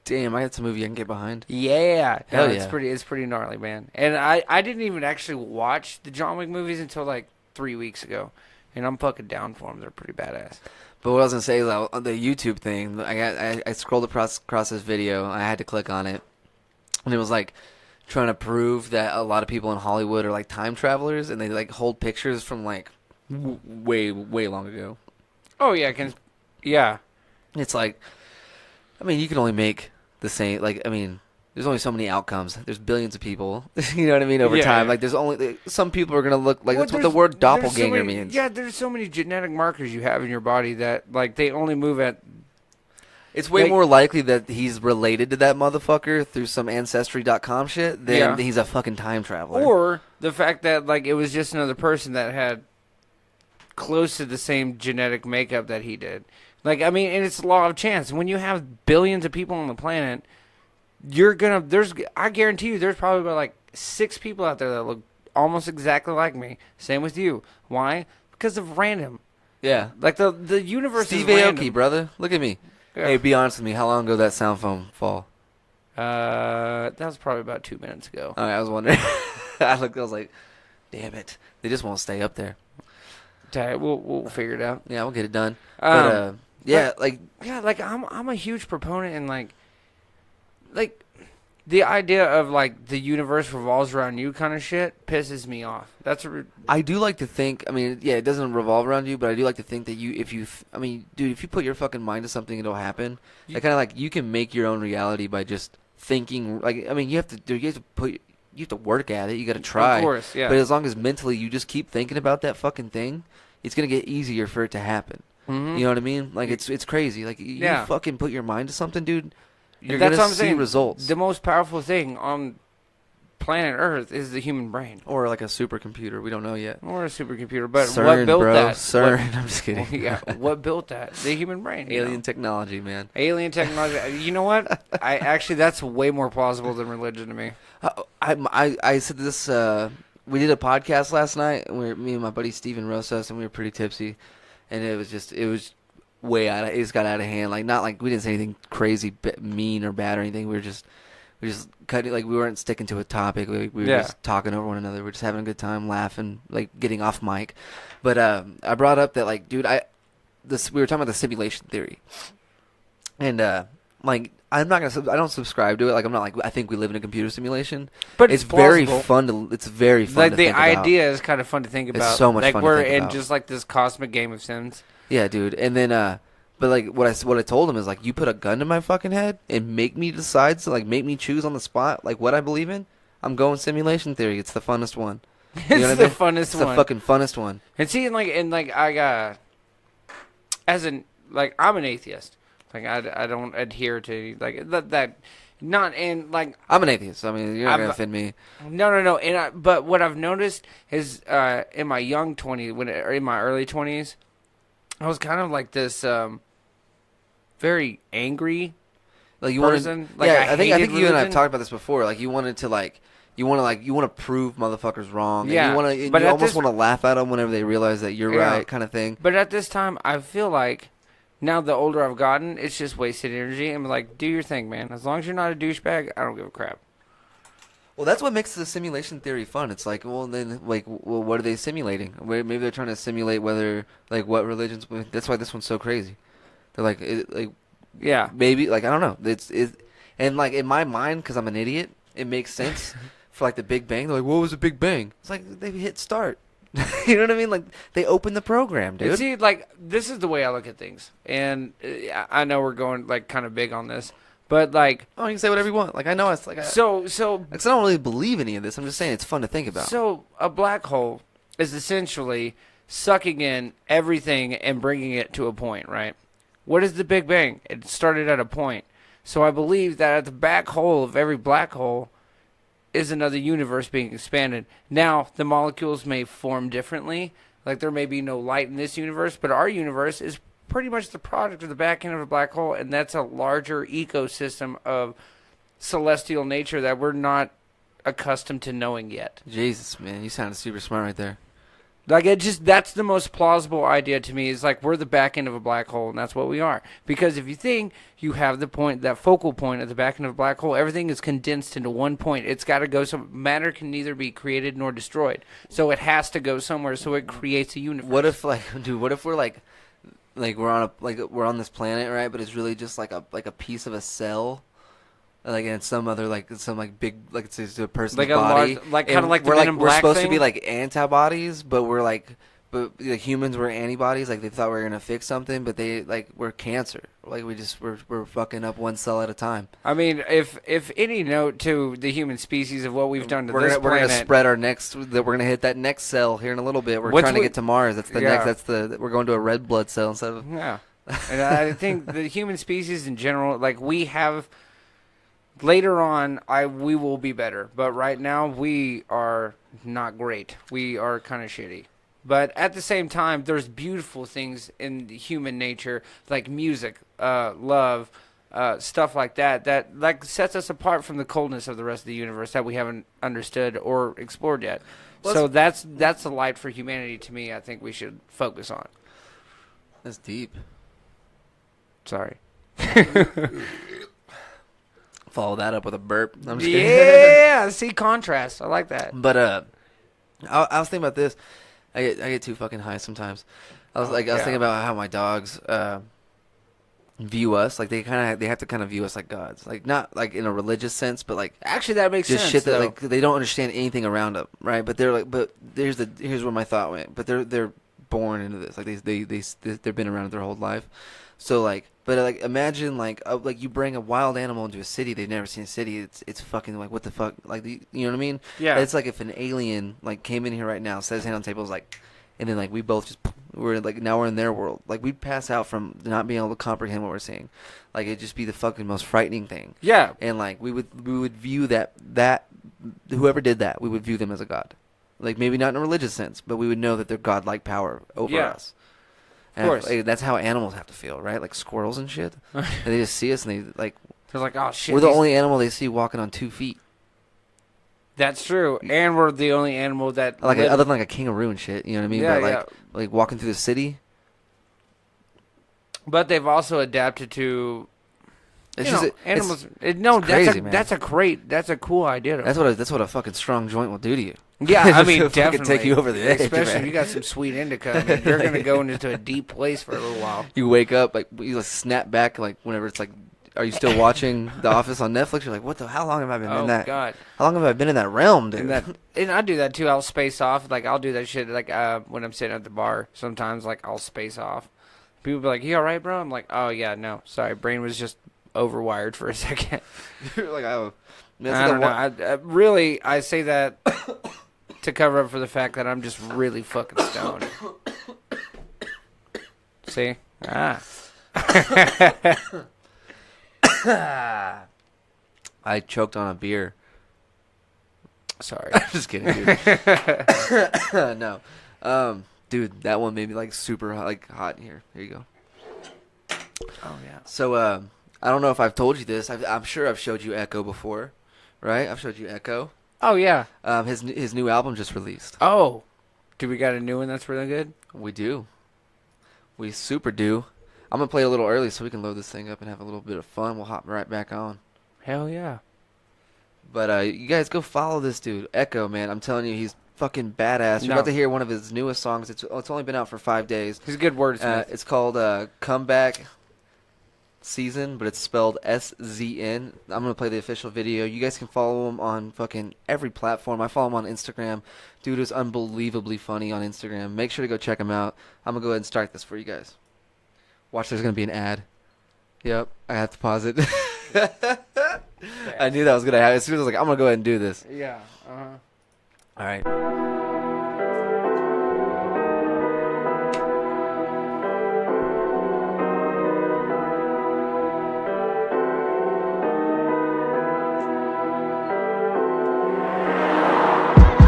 Damn, that's a movie I can get behind. Yeah. Hell No, yeah. It's pretty gnarly, man. And I didn't even actually watch the John Wick movies until like 3 weeks ago. And I'm fucking down for them. They're pretty badass. But what I was gonna say is on the YouTube thing, I scrolled across this video. I had to click on it, and it was like trying to prove that a lot of people in Hollywood are like time travelers, and they like hold pictures from like way long ago. Oh yeah, yeah. It's like, I mean, you can only make the same. Like, I mean, there's only so many outcomes. There's billions of people. You know what I mean? Over time, like there's only some people are gonna look like that's what the word doppelganger means. Yeah, there's so many genetic markers you have in your body that like they only move at. It's way more likely that he's related to that motherfucker through some Ancestry.com shit than he's a fucking time traveler. Or the fact that like it was just another person that had close to the same genetic makeup that he did. Like, I mean, and it's law of chance. When you have billions of people on the planet, I guarantee you there's probably about like 6 people out there that look almost exactly like me. Same with you. Why? Because of random. Yeah. Like the universe Steve is Aoki, random. brother. Look at me. Yeah. Hey, be honest with me. How long ago did that sound phone fall? That was probably about 2 minutes ago. All right, I was wondering. I was like, damn it. They just won't stay up there. We'll figure it out. Yeah, we'll get it done. I'm I'm a huge proponent in like the idea of like the universe revolves around you kind of shit pisses me off. I do like to think. I mean, yeah, it doesn't revolve around you, but I do like to think that if you put your fucking mind to something, it'll happen. Like kind of like you can make your own reality by just thinking. Like, I mean, you have to work at it. You got to try. Of course, yeah. But as long as mentally you just keep thinking about that fucking thing, it's gonna get easier for it to happen. Mm-hmm. You know what I mean? Like it's crazy. Like you fucking put your mind to something, dude. You're That's gonna what I'm see saying. results. The most powerful thing on planet Earth is the human brain. Or like a supercomputer. We don't know yet. Or a supercomputer. But CERN, what built bro. that? CERN. I'm just kidding. Yeah. What built that? The human brain. Alien technology, man. Alien technology. You know what? That's way more plausible than religion to me. I said this. We did a podcast last night. Me and my buddy Steven Rosas, and we were pretty tipsy, and it was way out. It just got out of hand. Like not like we didn't say anything crazy, mean or bad or anything. We just cutting. Like we weren't sticking to a topic. We were just talking over one another. We were just having a good time, laughing, like getting off mic. But I brought up that like, dude, we were talking about the simulation theory, and like. I don't subscribe to it. Like I'm not like I think we live in a computer simulation. But it's very fun. It's very fun. Like to the think about. idea is kind of fun to think about. It's so much like fun. We're to think in about. just like this cosmic game of Sims. Yeah, dude. And then, but like what I told him is like, you put a gun to my fucking head and make me decide, so like make me choose on the spot, like what I believe in. I'm going simulation theory. It's the funnest one. You know It's the funnest one. It's the fucking funnest one. And see, I got I'm an atheist. Like I don't adhere to like that. Not and like I'm an atheist. I mean, you're not gonna I've- offend me. no. But what I've noticed is in my young 20s, or in my early 20s, I was kind of like this very angry Like you person. want to, Like, yeah. I think hated you and I've religion. talked about this before. Like you wanted to you want to prove motherfuckers wrong. And Yeah, you want to. but You at almost this- want to laugh at them whenever they realize that you're Yeah. right, kind of thing. But at this time, I feel like now the older I've gotten, it's just wasted energy. I'm like, do your thing, man. As long as you're not a douchebag, I don't give a crap. Well, that's what makes the simulation theory fun. It's like, well, then, like, well, what are they simulating? Maybe they're trying to simulate whether, like, what religions. That's why this one's so crazy. They're like, Yeah. maybe, like, I don't know. And like in my mind, because I'm an idiot, it makes sense for like the Big Bang. They're like, what was the Big Bang? It's like they hit start. You know what I mean? Like they opened the program, dude. And see, like, this is the way I look at things. And I know we're going, like, kind of big on this. But, like... Oh, you can say whatever you want. Like, I know it's like... So... Because I don't really believe any of this. I'm just saying it's fun to think about. So, a black hole is essentially sucking in everything and bringing it to a point, right? What is the Big Bang? It started at a point. So, I believe that at the back hole of every black hole is another universe being expanded. Now, the molecules may form differently. Like, there may be no light in this universe, but our universe is pretty much the product of the back end of a black hole, and that's a larger ecosystem of celestial nature that we're not accustomed to knowing yet. Jesus, man, you sounded super smart right there. Like, that's the most plausible idea to me, is like we're the back end of a black hole, and that's what we are. Because if you think you have that focal point at the back end of a black hole, everything is condensed into one point. It's got to go matter can neither be created nor destroyed. So it has to go somewhere, so it creates a universe. What if, like, dude, what if we're like we're on this planet, right? But it's really just like a piece of a cell. Like in some big, like it's a person's Like a body, large- like kinda like the we're Men in we're Black supposed to thing? be like antibodies, but the humans were antibodies. Like they thought we were gonna fix something, but we're cancer. Like we're fucking up one cell at a time. I mean, if any note to the human species of what we've done to We're this gonna planet, spread our next. We're gonna hit that next cell here in a little bit. We're What's trying to with- get to Mars. That's the Yeah. next. We're going to a red blood cell instead of. yeah. And I think the human species in general, like we have. Later on, we will be better, but right now we are not great. We are kind of shitty. But at the same time, there's beautiful things in human nature, like music, love, stuff like that like sets us apart from the coldness of the rest of the universe that we haven't understood or explored yet. Well, So that's the light for humanity to me. I think we should focus on. That's deep. Sorry. Follow that up with a burp. I'm just kidding. Yeah, see contrast. I like that. But I was thinking about this. I get too fucking high sometimes. I was thinking about how my dogs view us. Like they have to kind of view us like gods. Like not like in a religious sense, but like Actually, that makes just sense. shit that though. like they don't understand anything around them, right? But they're like, but here's where my thought went. But they're born into this. Like they've been around it their whole life. So like, but like imagine like you bring a wild animal into a city they've never seen a city. It's fucking like what the fuck, like you know what I mean? Yeah. It's like if an alien like came in here right now, set his hand on the table, was like, and then like we both just we're like now we're in their world. Like we'd pass out from not being able to comprehend what we're seeing. Like it'd just be the fucking most frightening thing. Yeah. And like we would view that whoever did that, we would view them as a god. Like maybe not in a religious sense, but we would know that they're godlike power over Yeah. us. Of course. Like, that's how animals have to feel, right? Like squirrels and shit. And they just see us and they like They're like, oh shit. we're the these- only animal they see walking on 2 feet. That's true, and we're the only animal that Like live- other than like a kangaroo and shit, you know what I mean? Yeah, But like walking through the city, But they've also adapted to. it's you know, just animals. it's No, crazy, man. that's a cool idea. Though. that's what a fucking strong joint will do to you. Yeah, I mean, It'll fucking definitely take you over the edge, Especially man. if you got some sweet indica. I mean, you're gonna go into a deep place for a little while. You wake up like you like snap back like whenever it's like, are you still watching The Office on Netflix? You're like, what the? How long have I been Oh in that? God. How long have I been in that realm, dude? And I do that too. I'll space off. Like I'll do that shit. Like when I'm sitting at the bar, sometimes like I'll space off. People be like, "You all right, bro?" I'm like, "Oh yeah, no, sorry, brain was just overwired for a second." You're like, oh, I don't know. Really, I say that to cover up for the fact that I'm just really fucking stoned. See? I choked on a beer. Sorry. I'm just kidding, dude. No. Dude, that one made me like super hot in here. Here you go. Oh, yeah. So, I don't know if I've told you this. I'm sure I've showed you Echo before, right? I've showed you Echo. Oh, yeah. His new album just released. Oh. Do we got a new one that's really good? We do. We super do. I'm going to play a little early so we can load this thing up and have a little bit of fun. We'll hop right back on. Hell yeah. But you guys go follow this dude, Echo, man. I'm telling you, he's fucking badass. You're about to hear one of his newest songs. It's only been out for 5 days. He's a good wordsmith. It's called Comeback Season, but it's spelled SZN. I'm going to play the official video. You guys can follow him on fucking every platform. I follow him on Instagram. Dude is unbelievably funny on Instagram. Make sure to go check him out. I'm going to go ahead and start this for you guys. Watch, there's going to be an ad. Yep, I have to pause it. I knew that was going to happen. As soon as I was like, I'm going to go ahead and do this. Yeah, All right.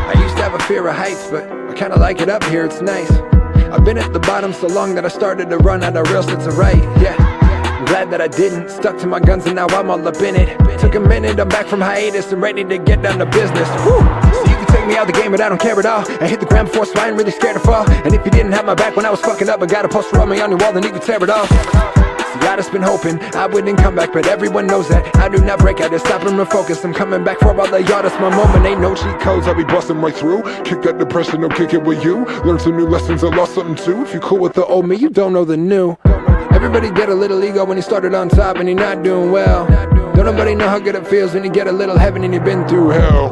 I used to have a fear of heights, but I kinda like it up here, it's nice. I've been at the bottom so long that I started to run out of real sense of right, yeah. I'm glad that I didn't, stuck to my guns and now I'm all up in it. Took a minute, I'm back from hiatus and ready to get down to business. Woo! So you can take me out the game, but I don't care at all. I hit the ground before swine, really scared to fall. And if you didn't have my back when I was fucking up, I got a poster on me on your wall, then you can tear it off. See, I just been hoping I wouldn't come back, but everyone knows that I do not break, I just stop and refocus. I'm coming back for all the y'all, that's my moment. Ain't no cheat codes, I'll be busting right through. Kick that depression, don't kick it with you. Learn some new lessons, I lost something too. If you cool with the old me, you don't know the new. Everybody get a little ego when you started on top and you're not doing well. Don't nobody know how good it feels when you get a little heaven and you've been through hell.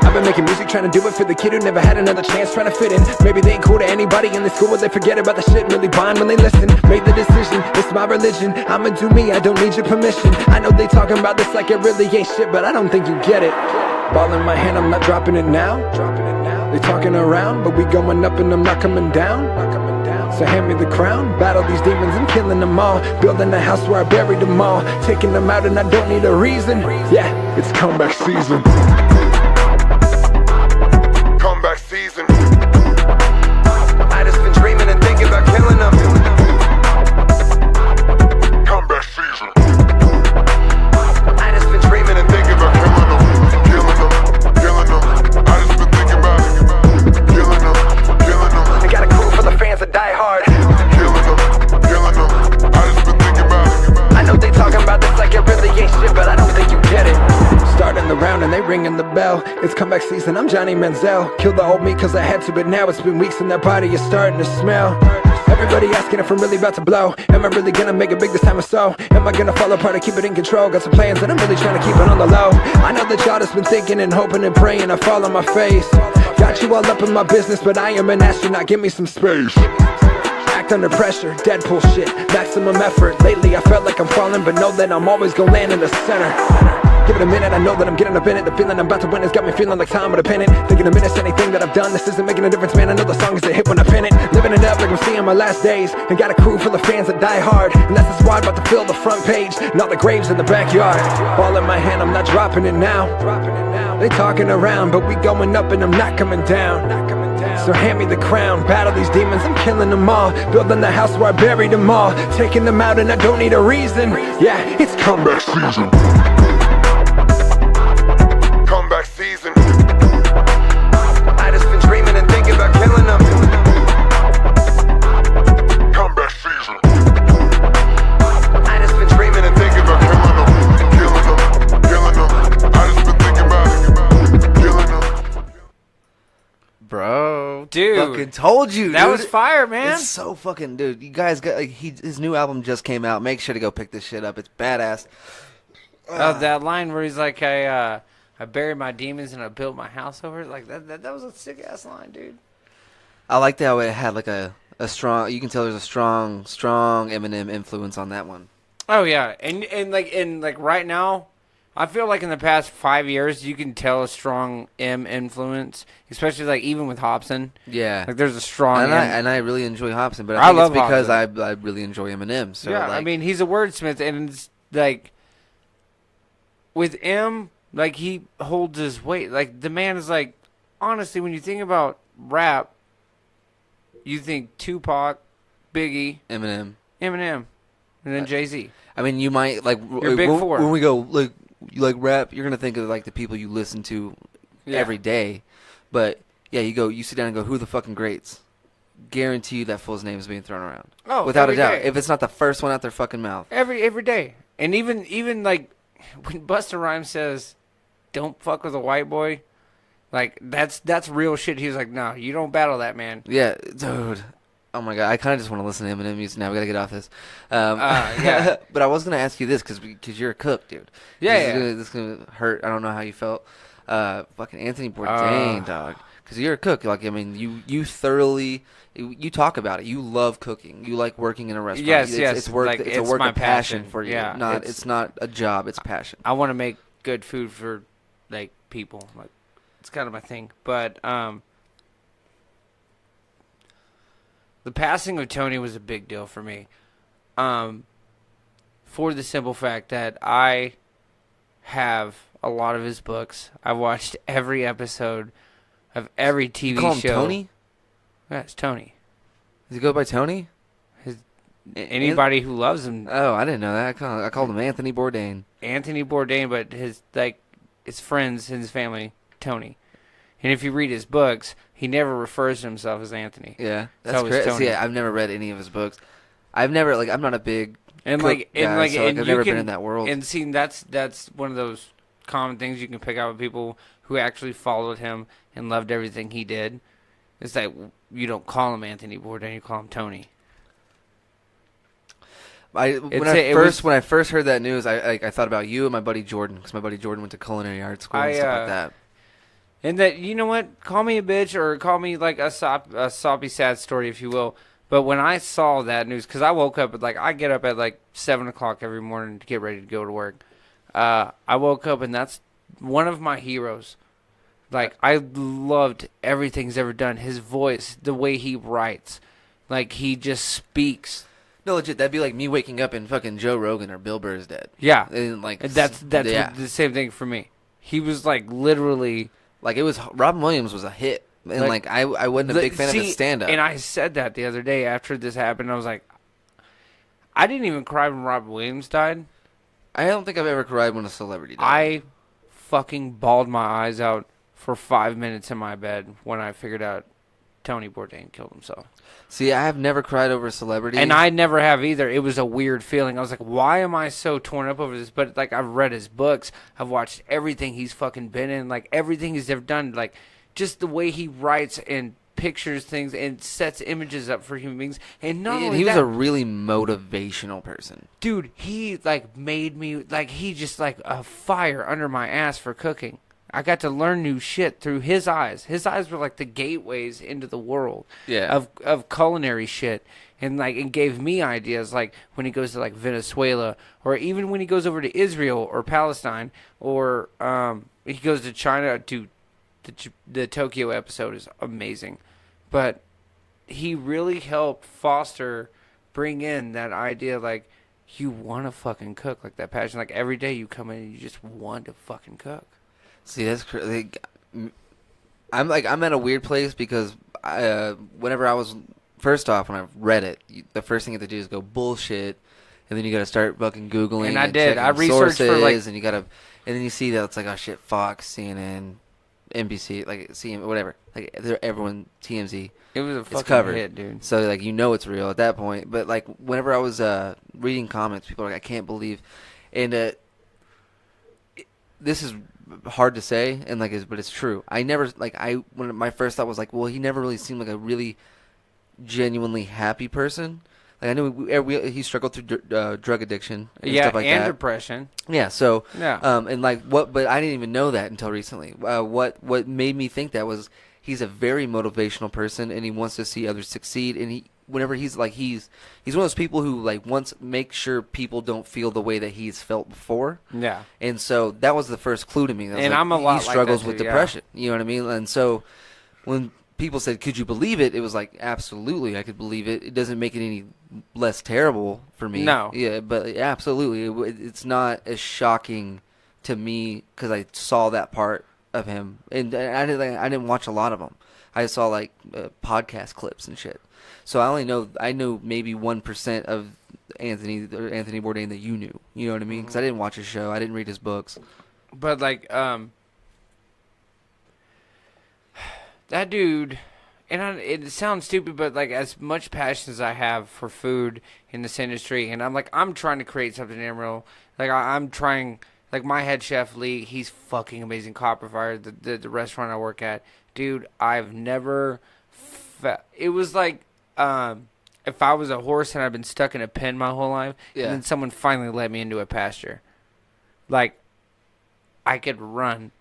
I've been making music, trying to do it for the kid who never had another chance, trying to fit in. Maybe they ain't cool to anybody in the school, but they forget about the shit and really bond when they listen. Made the decision, it's my religion, I'ma do me, I don't need your permission. I know they talking about this like it really ain't shit, but I don't think you get it. Ball in my hand, I'm not dropping it now. They talking around, but we going up and I'm not coming down. So hand me the crown, battle these demons, I'm killing them all. Building a house where I buried them all. Taking them out and I don't need a reason. Yeah, it's comeback season. Comeback season. I just been dreaming and thinking about killing them. Comeback season. I just been dreaming and thinking about killing them. Killing them, killing them. I just been thinking about it. Killing them, killing them. I got a crew for the fans that die hard. Killing them, killing them. I just been thinking about it. I know they talking about this like it really ain't shit, but I don't think you get it. Starting the round and they ringing the bell. It's comeback season, I'm Johnny Manziel. Killed the old me cause I had to, but now it's been weeks and that body is starting to smell. Everybody asking if I'm really about to blow. Am I really gonna make it big this time or so? Am I gonna fall apart or keep it in control? Got some plans and I'm really trying to keep it on the low. I know that y'all just been thinking and hoping and praying I fall on my face. Got you all up in my business, but I am an astronaut, give me some space. Act under pressure, Deadpool shit, maximum effort. Lately I felt like I'm falling, but know that I'm always gonna land in the center. Give it a minute, I know that I'm getting up in it. The feeling I'm about to win has got me feeling like time with a pennant. Thinking a minute's anything that I've done, this isn't making a difference, man. I know the song is a hit when I pin it. Living it up like I'm seeing my last days. And got a crew full of fans that die hard. And that's the squad about to fill the front page, not the graves in the backyard. Ball in my hand, I'm not dropping it now. They talking around, but we going up and I'm not coming down. So hand me the crown, battle these demons, I'm killing them all. Building the house where I buried them all. Taking them out and I don't need a reason. Yeah, it's comeback season. Comeback season. I just been dreaming and thinking about killing them. Comeback season. I just been dreaming and thinking about killing them. Killing them, killing them. I just been thinking about it. Killing them. Bro, dude, fucking told you, that dude. was fire, man. It's so fucking, dude. You guys got like his new album just came out. Make sure to go pick this shit up. It's badass. That line where he's like, I buried my demons and I built my house over it. Like that was a sick ass line, dude. I liked how it had like a strong. You can tell there's a strong Eminem influence on that one. Oh yeah, and like right now, I feel like in the past 5 years you can tell a strong M influence, especially like even with Hobson. Yeah, like there's a strong. And I really enjoy Hobson, but I think it's because I really enjoy Eminem. So yeah, like, I mean he's a wordsmith, and it's like with M, like, he holds his weight. Like, the man is like, honestly, when you think about rap, you think Tupac, Biggie, Eminem, and then Jay-Z. I mean, you might like Your big four. when we go like you like rap. You're gonna think of like the people you listen to every day, but yeah, you sit down and go, who are the fucking greats? Guarantee you that fool's name is being thrown around. Oh, without a every doubt. day. If it's not the first one out their fucking mouth. Every day. And even like when Busta Rhymes says, "Don't fuck with a white boy," like that's real shit. He's like, "No, you don't battle that man." Yeah, dude. Oh my god, I kind of just want to listen to Eminem music now. We gotta get off this. Yeah. But I was gonna ask you this because you're a cook, dude. Yeah, This is gonna hurt. I don't know how you felt. Fucking Anthony Bourdain, dog. Because you're a cook. Like, I mean, you thoroughly you talk about it. You love cooking. You like working in a restaurant. Yes. It's work. Like, it's a work my of passion for you. Yeah, It's not a job. It's passion. I want to make good food for like people. Like, it's kind of my thing. But the passing of Tony was a big deal for me. For the simple fact that I have a lot of his books. I've watched every episode of every TV You call him show. Tony? Yeah, it's Tony. Does he go by Tony? Anybody who loves him, Oh, I didn't know that. I called him Anthony Bourdain. Anthony Bourdain, but his friends and his family, Tony. And if you read his books, he never refers to himself as Anthony. Yeah, It's that's always great. Tony. See, I've never read any of his books. I'm not a big And cook like, and guy, like, so, and I've you never can, been in that world. And see, that's one of those common things you can pick out with people who actually followed him and loved everything he did. It's like you don't call him Anthony Bourdain, you call him Tony. When I first heard that news, I thought about you and my buddy Jordan, because my buddy Jordan went to culinary art school and stuff like that. And that, you know what? Call me a bitch or call me like a soppy sad story, if you will. But when I saw that news, because I woke up at I get up at 7 o'clock every morning to get ready to go to work. I woke up and that's one of my heroes. Like, I loved everything he's ever done. His voice, the way he writes, like he just speaks. No, legit, that'd be like me waking up and fucking Joe Rogan or Bill Burr's dead. Yeah, and that's the same thing for me. He was literally. Like, it was Robin Williams was a hit, and I wasn't a big fan of his stand-up. And I said that the other day after this happened. I was like, I didn't even cry when Robin Williams died. I don't think I've ever cried when a celebrity died. I fucking bawled my eyes out for 5 minutes in my bed when I figured out Tony Bourdain killed himself. See, I have never cried over a celebrity. And I never have either. It was a weird feeling. I was like, why am I so torn up over this? But, I've read his books. I've watched everything he's fucking been in. Everything he's ever done. Just the way he writes and pictures things and sets images up for human beings. And not only he was that, a really motivational person. dude, he, made me, he just, a fire under my ass for cooking. I got to learn new shit through his eyes. His eyes were the gateways into the world of culinary shit, and and gave me ideas when he goes to Venezuela, or even when he goes over to Israel or Palestine, or he goes to China. To the Tokyo episode is amazing, but he really helped bring in that idea you want to fucking cook, that passion, every day you come in and you just want to fucking cook. See, that's crazy. I'm at a weird place because whenever I was first off when I read it, the first thing you have to do is go bullshit, and then you got to start fucking googling. And I did. I researched sources, for and you got to, and then you see that it's oh shit, Fox, CNN, NBC, CNN, whatever, everyone, TMZ. It was a it's fucking covered. hit, dude. So it's real at that point. But whenever I was reading comments, people are I can't believe, and this is hard to say, and but it's true. I never when my first thought was well, he never really seemed like a really genuinely happy person. I knew he struggled through drug addiction and stuff like and that. depression. Yeah, so yeah, and but I didn't even know that until recently. What made me think that was he's a very motivational person, and he wants to see others succeed, and whenever he's one of those people who wants make sure people don't feel the way that he's felt before. Yeah. And so that was the first clue to me. And I'm a lot he struggles like that with too, depression. Yeah. You know what I mean? And so when people said, "Could you believe it?" It was absolutely, I could believe it. It doesn't make it any less terrible for me. No. Yeah, but absolutely, it's not as shocking to me because I saw that part of him, and I didn't watch a lot of them. I saw like podcast clips and shit. So I know maybe 1% of Anthony Bourdain that you knew. You know what I mean? Because I didn't watch his show. I didn't read his books. But like that dude, and it sounds stupid, but like as much passion as I have for food in this industry, and I'm trying to create something Emerald. Like I'm trying. Like my head chef Lee, he's fucking amazing. Copperfire, the restaurant I work at, dude. I've never. It was like if I was a horse and I've been stuck in a pen my whole life, and then someone finally let me into a pasture. Like I could run.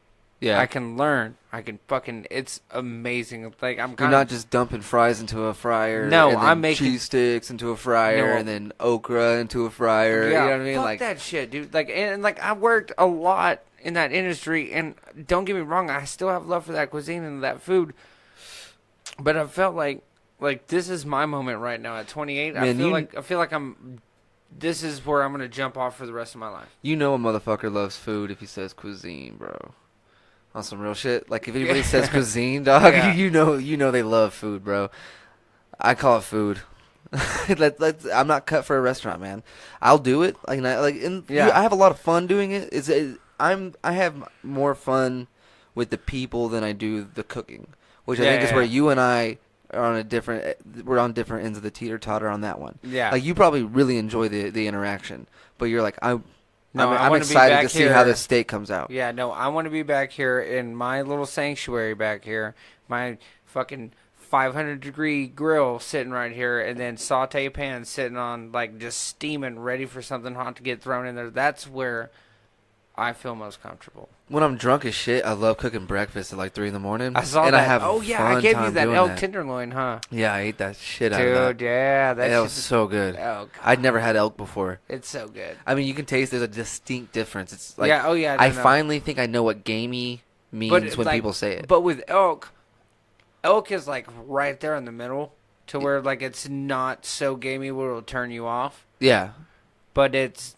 Yeah, I can learn. I can fucking. It's amazing. Like You're not just dumping fries into a fryer. No, and then I'm making cheese sticks into a fryer, and then okra into a fryer. Yeah, you know what I mean? Fuck like that shit, dude. Like and I worked a lot in that industry, and don't get me wrong, I still have love for that cuisine and that food. But I felt like this is my moment right now at 28. Man, I feel like I'm. This is where I'm gonna jump off for the rest of my life. You know a motherfucker loves food if he says cuisine, bro. On some real shit. Like, if anybody says cuisine, dog, you know they love food, bro. I call it food. I'm not cut for a restaurant, man. I'll do it. I have a lot of fun doing it. I have more fun with the people than I do the cooking, which I think is where you and I are we're on different ends of the teeter-totter on that one. Yeah. Like, you probably really enjoy the interaction, but you're like, I'm excited to see how this steak comes out. Yeah, no, I want to be back here in my little sanctuary back here. My fucking 500-degree grill sitting right here, and then saute pan sitting on, like, just steaming, ready for something hot to get thrown in there. That's where I feel most comfortable. When I'm drunk as shit, I love cooking breakfast at like 3 in the morning. I saw that. I gave you that elk tenderloin, huh? Yeah, I ate that shit out of that. Dude, yeah. That was so good. Oh, I'd never had elk before. It's so good. I mean, you can taste there's a distinct difference. It's like, I finally think I know what gamey means when people say it. But with elk is like right there in the middle to where like it's not so gamey where it'll turn you off. Yeah. But it's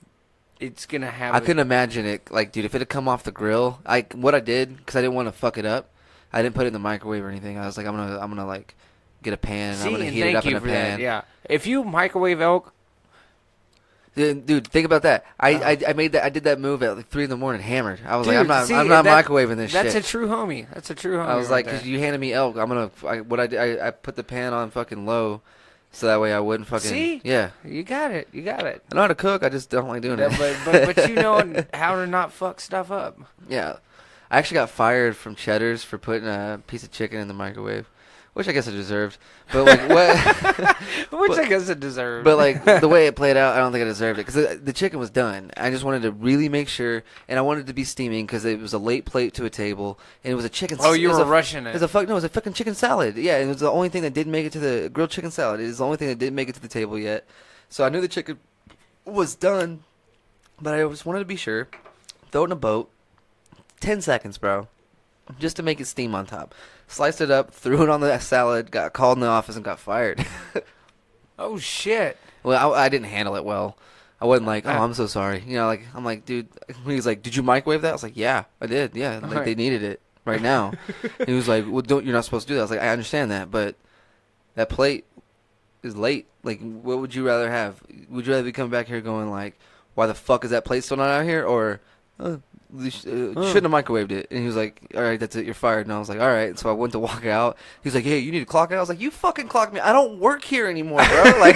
gonna have. I couldn't imagine it. Like, dude, if it had come off the grill, what I did because I didn't want to fuck it up, I didn't put it in the microwave or anything. I was like, I'm gonna like get a pan. And I'm gonna heat it up in a pan. That, yeah. If you microwave elk, dude, think about that. I did that move at like 3 in the morning, hammered. I was like, I'm not microwaving this shit. That's a true homie. I was like, because you handed me elk, I put the pan on fucking low. So that way I wouldn't fucking... See? Yeah. You got it. I know how to cook. I just don't like doing it. But you know how to not fuck stuff up. Yeah. I actually got fired from Cheddar's for putting a piece of chicken in the microwave, which I guess I deserved. But like what? I guess it deserved. But like the way it played out, I don't think I deserved it because the chicken was done. I just wanted to really make sure, and I wanted it to be steaming because it was a late plate to a table, and it was a chicken. Oh, you were rushing it. It was a fucking chicken salad. Yeah, it was the only thing that didn't make it to the grilled chicken salad. It is the only thing that didn't make it to the table yet. So I knew the chicken was done, but I just wanted to be sure. Throw it in a boat. 10 seconds, bro. Just to make it steam on top. Sliced it up, threw it on the salad, got called in the office, and got fired. Oh, shit. Well, I didn't handle it well. I wasn't like, oh, I'm so sorry. You know, like, I'm like, dude. He was like, did you microwave that? I was like, yeah, I did. Yeah, like, they needed it right now. He was like, well, you're not supposed to do that. I was like, I understand that, but that plate is late. Like, what would you rather have? Would you rather be coming back here going like, why the fuck is that plate still not out here? Or, shouldn't have microwaved it. And he was like, all right, that's it, you're fired. And I was like, all right. And so I went to walk out. He was like, hey, you need to clock out. I was like, you fucking clock me. I don't work here anymore, bro. Like,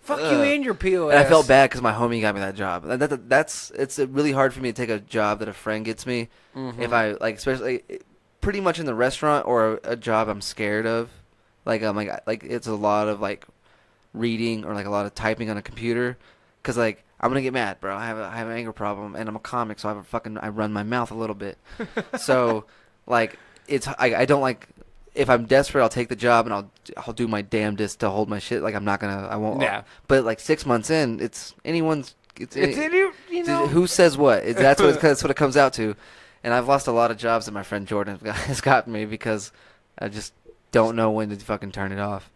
fuck you and your POS. And I felt bad because my homie got me that job. It's really hard for me to take a job that a friend gets me. Mm-hmm. If I, like, especially pretty much in the restaurant or a job I'm scared of. Like, it's a lot of, like, reading or, like, a lot of typing on a computer. Because, like, I'm gonna get mad, bro. I have an anger problem, and I'm a comic, so I run my mouth a little bit. So, like, I don't like. If I'm desperate, I'll take the job, and I'll do my damnedest to hold my shit. Like, I won't. Yeah. But like 6 months in, it's anyone's. You know. Who says what? That's what it comes out to. And I've lost a lot of jobs that my friend Jordan has gotten me because I just don't know when to fucking turn it off.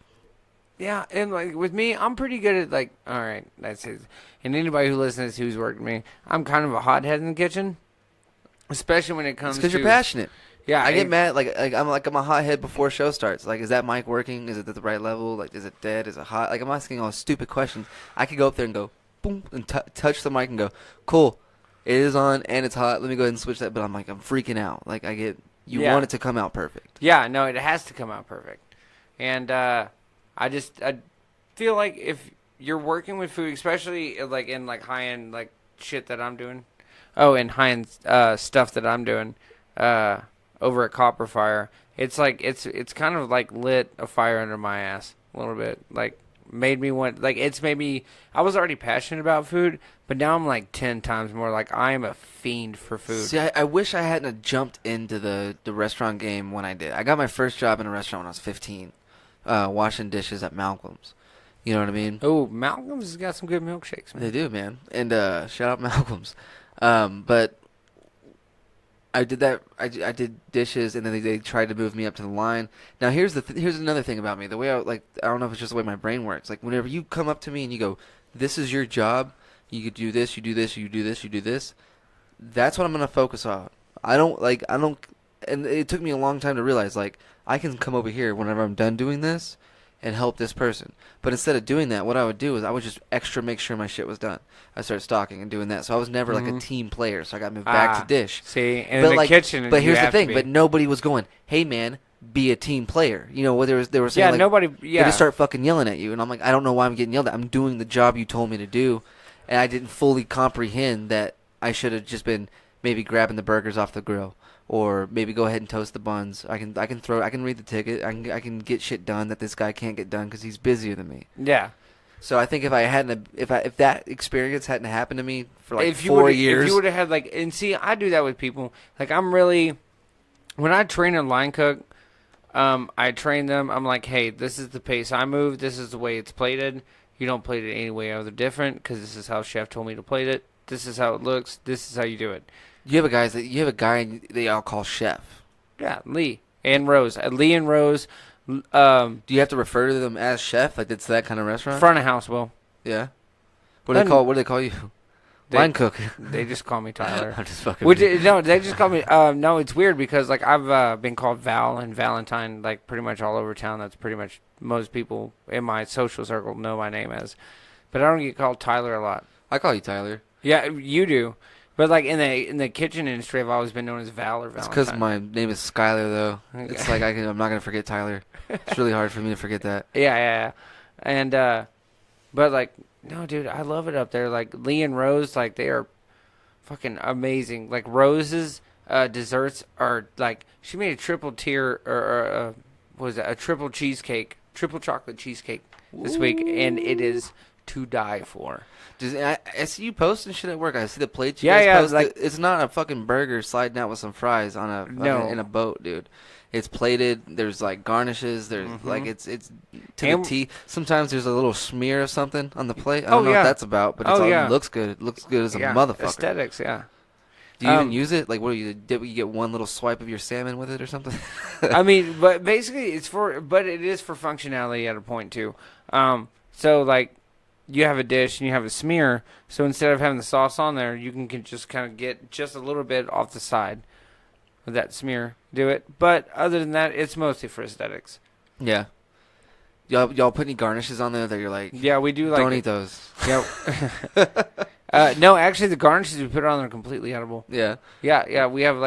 Yeah, and like with me, I'm pretty good at like. All right, that's it. And anybody who listens who's worked with me, I'm kind of a hothead in the kitchen, especially when it comes to. Because you're passionate. Yeah, I get mad. Like I'm a hothead before show starts. Like, is that mic working? Is it at the right level? Like, is it dead? Is it hot? Like, I'm asking all stupid questions. I could go up there and go boom and touch the mic and go, cool, it is on and it's hot. Let me go ahead and switch that. But I'm freaking out. Like, you want it to come out perfect. Yeah, no, it has to come out perfect, and I feel like if you're working with food, especially like in like high end like shit that I'm doing, and high end stuff that I'm doing, over at Copper Fire, it's like it's kind of like lit a fire under my ass a little bit. Like made me want it's made me. I was already passionate about food, but now I'm like 10 times more. Like I am a fiend for food. See, I wish I hadn't jumped into the restaurant game when I did. I got my first job in a restaurant when I was 15, washing dishes at Malcolm's. You know what I mean? Oh, Malcolm's has got some good milkshakes, man. They do, man. And shout out Malcolm's. But I did that. I did dishes, and then they tried to move me up to the line. Now here's another thing about me. The way I don't know if it's just the way my brain works. Like whenever you come up to me and you go, "This is your job. You could do this. You do this. You do this. You do this." That's what I'm gonna focus on. I don't. And it took me a long time to realize I can come over here whenever I'm done doing this and help this person. But instead of doing that, what I would do is I would just extra make sure my shit was done. I started stocking and doing that. So I was never like a team player. So I got moved back to dish. See, and in the kitchen. But here's the thing. But nobody was going, "Hey man, be a team player." You know, they were saying nobody. Yeah, they just start fucking yelling at you, and I'm like, I don't know why I'm getting yelled at. I'm doing the job you told me to do, and I didn't fully comprehend that I should have just been maybe grabbing the burgers off the grill. Or maybe go ahead and toast the buns. I can read the ticket. I can get shit done that this guy can't get done because he's busier than me. Yeah. So I think if that experience hadn't happened to me for 4 years, if you would have had and see, I do that with people. Like I'm really, when I train a line cook, I train them. I'm like, hey, this is the pace I move. This is the way it's plated. You don't plate it any way other different because this is how chef told me to plate it. This is how it looks. This is how you do it. You have a guy they all call chef. Yeah, Lee and Rose. Lee and Rose. Do you have to refer to them as chef? Like it's that kind of restaurant? Front of house, will. Yeah. What do they call you? Line cook. They just call me Tyler. I'm just fucking. No, they just call me. No, it's weird because I've been called Val and Valentine pretty much all over town. That's pretty much most people in my social circle know my name as. But I don't get called Tyler a lot. I call you Tyler. Yeah, you do. But in the kitchen industry, I've always been known as Val or Valentine. It's because my name is Skyler, though. It's like I'm not gonna forget Tyler. It's really hard for me to forget that. Yeah. And but no, dude, I love it up there. Like Lee and Rose, they are fucking amazing. Like Rose's desserts are she made a triple tier or what was that? A triple chocolate cheesecake this week, and it is to die for. I see you posting shit at work. I see the plates you guys post. like it's not a fucking burger sliding out with some fries on in a boat, dude. It's plated. There's garnishes. There's it's to the T. Sometimes there's a little smear of something on the plate. I don't know what that's about, but it looks good. It looks good as a motherfucker. Aesthetics, yeah. Do you even use it? What do you get one little swipe of your salmon with it or something? I mean, but basically it is for functionality at a point too. So you have a dish and you have a smear, so instead of having the sauce on there, you can just kind of get just a little bit off the side of that smear. Do it. But other than that, it's mostly for aesthetics. Yeah. Y'all put any garnishes on there that you're like... Yeah, we do don't eat those. Yeah. No, actually, the garnishes we put on there are completely edible. Yeah. Yeah, we have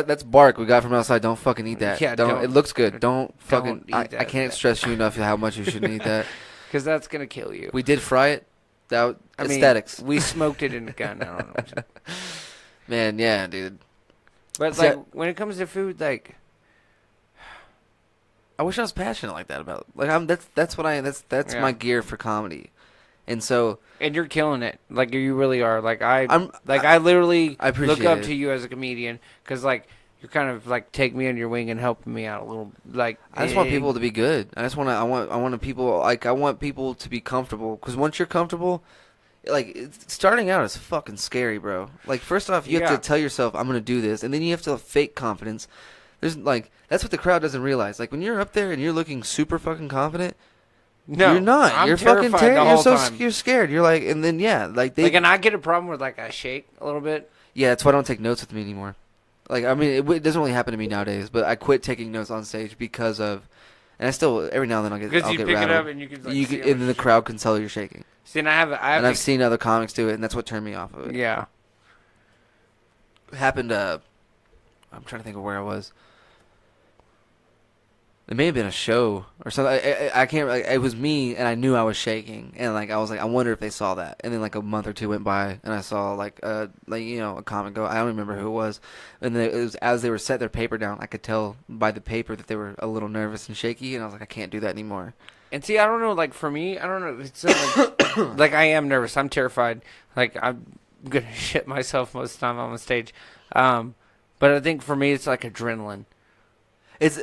that's bark we got from outside. Don't fucking eat that. Yeah, it looks good. Don't fucking... eat that. I can't stress you enough how much you shouldn't eat that. Because that's going to kill you. We did fry it. Aesthetics. We smoked it in the gun. I don't know. Man, yeah, dude. But when it comes to food, I wish I was passionate like that about it. That's my gear for comedy. And so... And you're killing it. You really are. I literally look up to you as a comedian because, you're kind of take me under your wing and helping me out a little. I just want people to be good. I want people to be comfortable because once you're comfortable, starting out is fucking scary, bro. First off, you have to tell yourself I'm gonna do this, and then you have to have fake confidence. There's that's what the crowd doesn't realize. When you're up there and you're looking super fucking confident, No, you're not. I'm You're fucking terrified the You're whole so time. you're scared. You're like, and then like they. Like, and I get a problem with like I shake a little bit. Yeah, that's why I don't take notes with me anymore. Like, I mean, it doesn't really happen to me nowadays, but I quit taking notes on stage because of, and I still every now and then I'll get Because you get pick rattled. it up and you can like, see how and then the much crowd can tell you're shaking. See, and And I've seen other comics do it, and that's what turned me off of it. Yeah. It happened. I'm trying to think of where I was. It may have been a show or something. I can't. It was me, and I knew I was shaking, and like I was like, I wonder if they saw that. And then like a month or two went by, and I saw like a comic go. I don't remember who it was, and then it was as they were set their paper down. I could tell by the paper that they were a little nervous and shaky, and I was like, I can't do that anymore. And see, I don't know. Like for me, I don't know. It's like, like I am nervous. I'm terrified. Like I'm gonna shit myself most of the time on the stage. But I think for me, it's like adrenaline. It's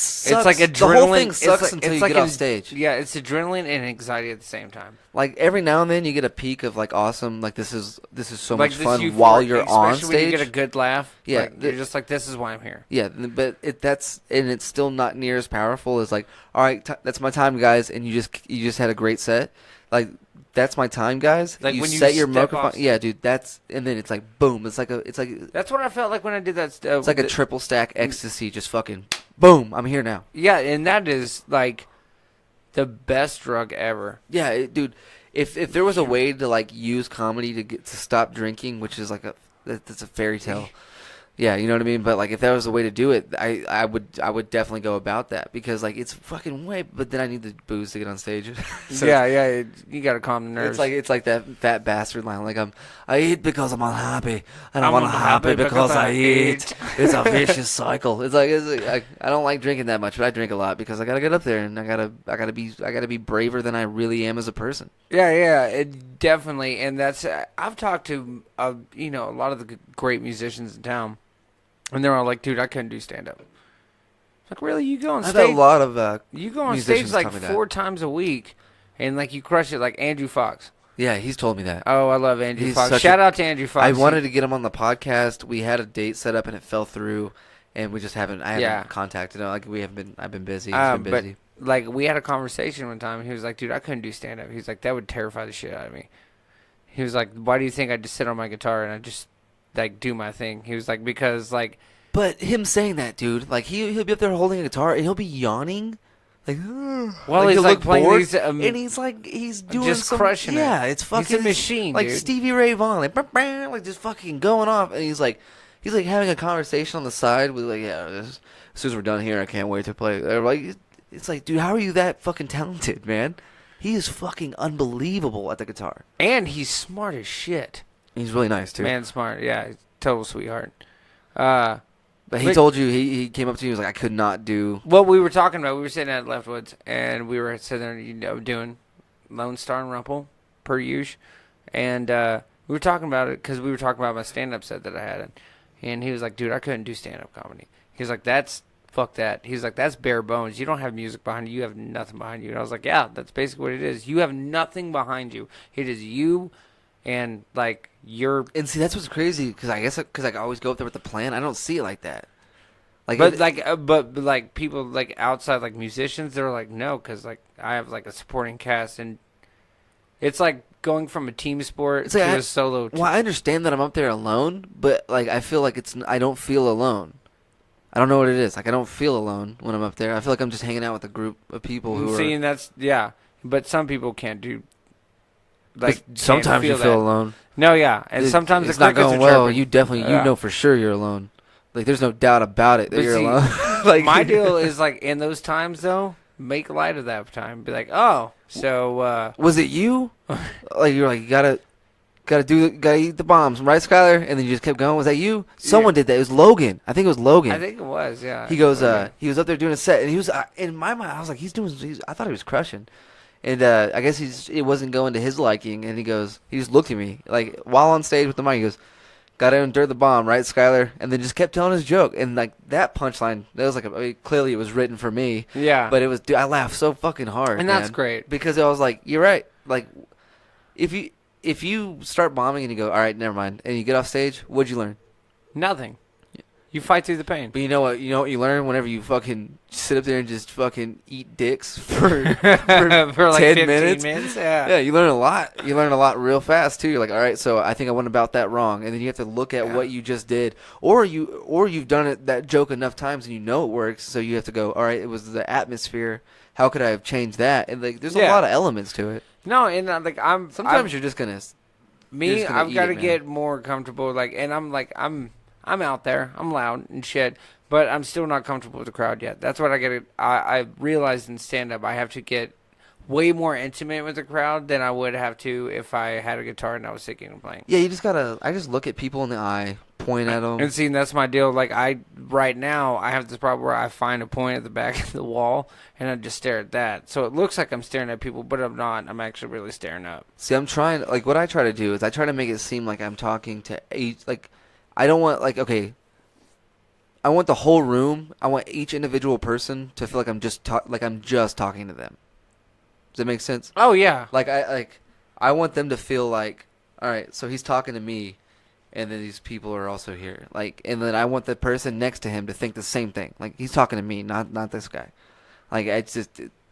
sucks. like adrenaline. The whole thing sucks it's until you like get off stage. Yeah, it's adrenaline and anxiety at the same time. Like every now and then you get a peak of like awesome, like this is so Like much this fun euphoric, while you're on especially when you stage. get a good laugh. Yeah, like, you're just like, this is why I'm here. Yeah, but it's still not near as powerful as like, all right, that's my time, guys, and you just had a great set. Like that's my time, guys. Like you when you set your step microphone. off- Yeah, dude, and then it's like boom. It's like That's what I felt like when I did that. it's like a triple stack ecstasy. Just fucking boom. I'm here now. Yeah, and that is like the best drug ever. Yeah, dude. If there was a way to like use comedy to stop drinking, which is like that's a fairy tale. Yeah, you know what I mean. But like, if there was a way to do it, I would definitely go about that because like it's fucking way. But then I need the booze to get on stage. So yeah, you gotta calm the nerves. it's like that fat bastard line. Like I eat because I'm unhappy, and I'm I'm unhappy unhappy because I because eat. It's a vicious cycle. It's like I don't like drinking that much, but I drink a lot because I gotta get up there and I gotta be braver than I really am as a person. Yeah, it definitely. And that's I've talked to a lot of the great musicians in town, and they're all like, "Dude, I couldn't do stand up." Like, really? You go on I've stage? had a lot of you go on musicians stage like tell me that. 4 times a week, and like you crush it. Like Andrew Fox. Yeah, he's told me that. Oh, I love Andrew He's Fox. such Shout a- out to Andrew Fox. I wanted to get him on the podcast. We had a date set up and it fell through, and we just haven't. I haven't contacted him. Like we haven't been. I've been busy. He's been busy. But like we had a conversation one time. And he was like, "Dude, I couldn't do stand up." He's like, "That would terrify the shit out of me." He was like, "Why do you think I just sit on my guitar and I just like do my thing?" He was like, "Because like." But him saying that, dude, like he'll be up there holding a guitar and he'll be yawning, like. Well, he's he'll like look playing bored, these, and he's like he's doing just some, crushing it. Yeah, it's fucking. He's a machine, like dude. Stevie Ray Vaughan, like "Bah, bah," like just fucking going off, and he's like having a conversation on the side with like, yeah, as soon as we're done here, I can't wait to play. Like it's like, dude, how are you that fucking talented, man? He is fucking unbelievable at the guitar, and he's smart as shit. He's really nice too. Man, smart. Yeah, he's a total sweetheart. But he told you he came up to you. He was like, I could not do. What we were talking about, we were sitting at Leftwoods, and we were sitting there, doing Lone Star and Rumple per usual, and we were talking about it because we were talking about my stand-up set that I had, and he was like, "Dude, I couldn't do stand-up comedy." He was like, "Fuck that." He's like, "That's bare bones. You don't have music behind you. You have nothing behind you." And I was like, "Yeah, that's basically what it is. You have nothing behind you. It is you." And like and see, that's what's crazy because I guess because I always go up there with the plan. I don't see it like that. Like, but like people like outside like musicians, they're like no, because like I have like a supporting cast, and it's like going from a team sport it's like to a solo. Well, I understand that I'm up there alone, but like I feel like I don't feel alone. I don't know what it is. Like I don't feel alone when I'm up there. I feel like I'm just hanging out with a group of people who See, are. and that's but some people can't do. Like sometimes you feel alone. No, yeah, and sometimes it's the not crickets going are well. chirping. You definitely you know for sure you're alone. Like there's no doubt about it that But you're see, alone. Like my deal is like in those times though, make light of that time. Be like, oh, so was it you? Like you're like you gotta eat the bombs, right, Skylar? And then you just kept going. Was that you? Someone did that. It was Logan. I think it was Logan. I think it was. Yeah. He goes. He was up there doing a set, and he was in my mind. I was like, I thought he was crushing. And I guess it wasn't going to his liking, and he just looked at me, like, while on stage with the mic, he goes, gotta endure the bomb, right, Skylar? And then just kept telling his joke. And, like, that punchline, that was like, clearly it was written for me. Yeah. But it was, dude, I laughed so fucking hard, And that's great. Because I was like, you're right. Like, if you start bombing and you go, all right, never mind, and you get off stage, what'd you learn? Nothing. You fight through the pain. But you know what you learn whenever you fucking sit up there and just fucking eat dicks for, For like 10 15 minutes. Yeah. You learn a lot. You learn a lot real fast too. You're like, all right, so I think I went about that wrong, and then you have to look at what you just did, or you've done that joke enough times and you know it works, so you have to go, all right, it was the atmosphere. How could I have changed that? And like, there's a lot of elements to it. No, and like Sometimes you're just gonna. I've got to get more comfortable. Like, and I'm out there. I'm loud and shit, but I'm still not comfortable with the crowd yet. That's what I realized in stand-up. I have to get way more intimate with the crowd than I would have to if I had a guitar and I was singing and playing. Yeah, you just gotta. I just look at people in the eye, point at them. And see, that's my deal. Like, right now, I have this problem where I find a point at the back of the wall, and I just stare at that. So it looks like I'm staring at people, but I'm not. I'm actually really staring up. See, I'm trying. Like, what I try to do is I try to make it seem like I'm talking to like. I don't want, like, okay, I want the whole room, I want each individual person to feel like I'm just talking to them. Does that make sense? Oh, yeah. Like, I want them to feel like, all right, so he's talking to me, and then these people are also here. Like, and then I want the person next to him to think the same thing. Like, he's talking to me, not this guy. Like,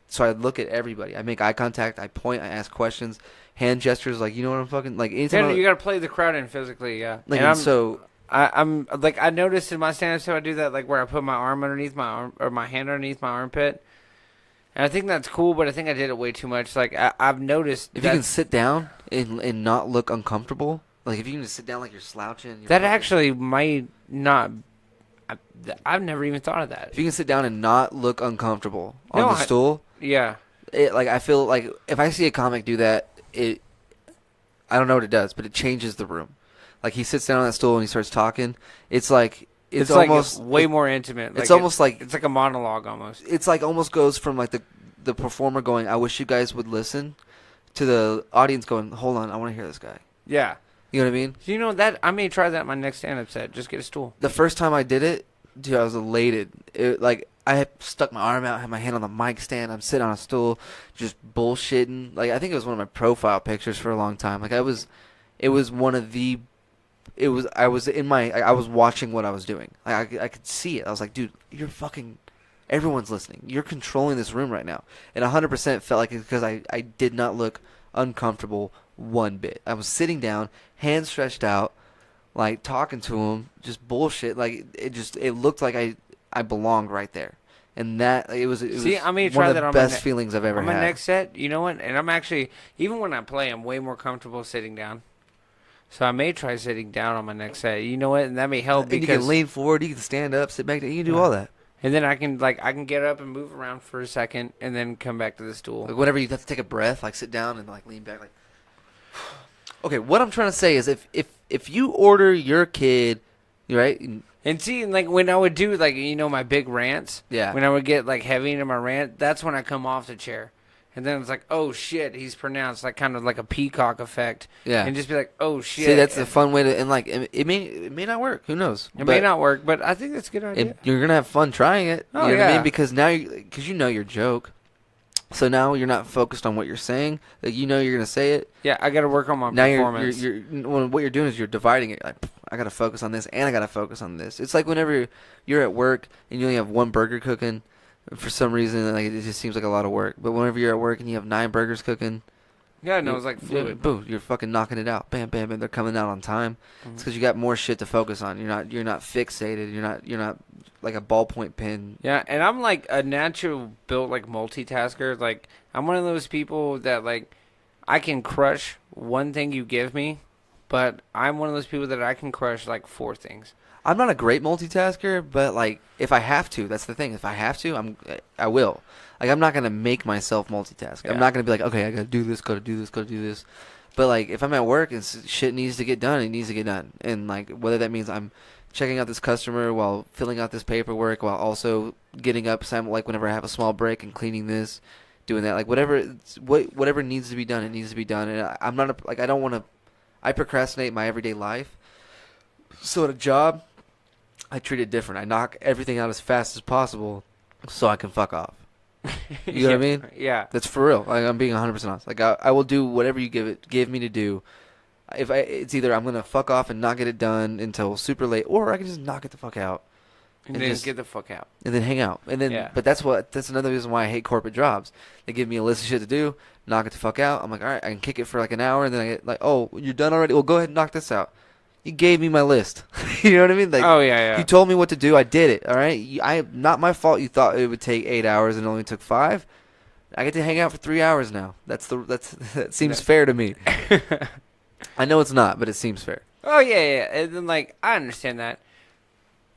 so I look at everybody. I make eye contact, I point, I ask questions, hand gestures, like, you know what I'm fucking, like, anything. You got to play the crowd in physically, yeah. Like, I'm like, I noticed in my stand-up show I do that, like, where I put my arm underneath my arm, or my hand underneath my armpit, and I think that's cool, but I think I did it way too much. Like, I've noticed if you can sit down and not look uncomfortable, like if you can just sit down like you're slouching, that actually might not. I've never even thought of that. If you can sit down and not look uncomfortable on the stool, yeah. Like, I feel like if I see a comic do that, I don't know what it does, but it changes the room. Like, he sits down on that stool and he starts talking. It's like almost like way more intimate. It's almost like it's like a monologue almost. It's like almost goes from like the performer going, "I wish you guys would listen," to the audience going, "Hold on, I want to hear this guy." Yeah, you know what I mean. So, you know that I may try that in my next stand-up set. Just get a stool. The first time I did it, dude, I was elated. Like, I had stuck my arm out, had my hand on the mic stand. I'm sitting on a stool, just bullshitting. Like, I think it was one of my profile pictures for a long time. Like, it was one of the. I was watching what I was doing. Like, I could see it. I was like, dude, you're fucking, everyone's listening. You're controlling this room right now. And 100% felt like it because I did not look uncomfortable one bit. I was sitting down, hands stretched out, like, talking to him, just bullshit. Like, it looked like I belonged right there. And that, it was I may one try of that the on best feelings I've ever on had. my next set, you know what? And I'm actually, even when I play, I'm way more comfortable sitting down. So I may try sitting down on my next set. You know what? And that may help because you can lean forward, you can stand up, sit back. You can do all that. And then I can get up and move around for a second, and then come back to the stool. Like, whenever you have to take a breath, like, sit down and like lean back, like. Okay, what I'm trying to say is if you order your kid, right? And see, like, when I would do, like, you know, my big rants. Yeah. When I would get, like, heavy into my rant, that's when I come off the chair. And then it's like, oh, shit, he's pronounced, like, kind of like a peacock effect. Yeah. And just be like, oh, shit. See, that's the fun way to, and, like, it may not work. Who knows? It may not work, but I think that's a good idea. You're going to have fun trying it. Oh, you know yeah. what I mean? Because now, because you know your joke. So now you're not focused on what you're saying. Like, you know you're going to say it. Yeah, I got to work on my performance. What you're doing is you're dividing it. Like, I got to focus on this, and I got to focus on this. It's like whenever you're at work and you only have one burger cooking. For some reason, like, it just seems like a lot of work. But whenever you're at work and you have 9 burgers cooking, yeah, no, it's like fluid. Boom, you're fucking knocking it out. Bam, bam, bam. They're coming out on time. It's because you got more shit to focus on. You're not fixated. You're not like a ballpoint pen. Yeah, and I'm like a natural built like multitasker. Like, I'm one of those people that, like, I can crush one thing you give me, but I'm one of those people that I can crush like 4 things. I'm not a great multitasker, but, like, if I have to, that's the thing. If I have to, I will. Like, I'm not going to make myself multitask. Yeah. I'm not going to be like, okay, I got to do this, got to do this, got to do this. But, like, if I'm at work and shit needs to get done, it needs to get done. And, like, whether that means I'm checking out this customer while filling out this paperwork while also getting up, like, whenever I have a small break and cleaning this, doing that. Like, whatever needs to be done, it needs to be done. And I'm not, I don't want to, I procrastinate my everyday life. So at a job, I treat it different. I knock everything out as fast as possible so I can fuck off. You know what I mean? Yeah. That's for real. Like, I'm being 100% honest. Like, I will do whatever you give me to do. It's either I'm going to fuck off and not get it done until super late, or I can just knock it the fuck out And then get the fuck out. And then hang out. And then, but that's another reason why I hate corporate jobs. They give me a list of shit to do, knock it the fuck out. I'm like, all right, I can kick it for like an hour, and then I get like, oh, you're done already? Well, go ahead and knock this out. You gave me my list. You know what I mean? Like, oh, yeah. You told me what to do. I did it, all right? Not my fault you thought it would take 8 hours and it only took 5. I get to hang out for 3 hours now. That seems fair to me. I know it's not, but it seems fair. Oh, yeah. And then, like, I understand that.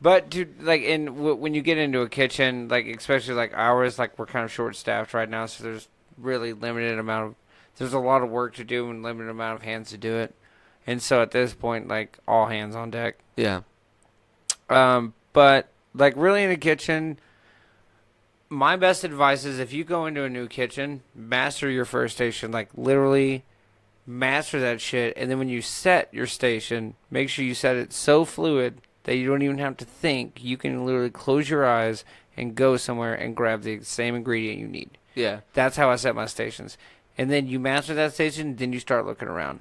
But, dude, like, when you get into a kitchen, like, especially, like, ours, like, we're kind of short-staffed right now, so there's really there's a lot of work to do and limited amount of hands to do it. And so at this point, like, all hands on deck. Yeah. But, like, really in a kitchen, my best advice is if you go into a new kitchen, master your first station. Like, literally master that shit. And then when you set your station, make sure you set it so fluid that you don't even have to think. You can literally close your eyes and go somewhere and grab the same ingredient you need. Yeah. That's how I set my stations. And then you master that station, then you start looking around.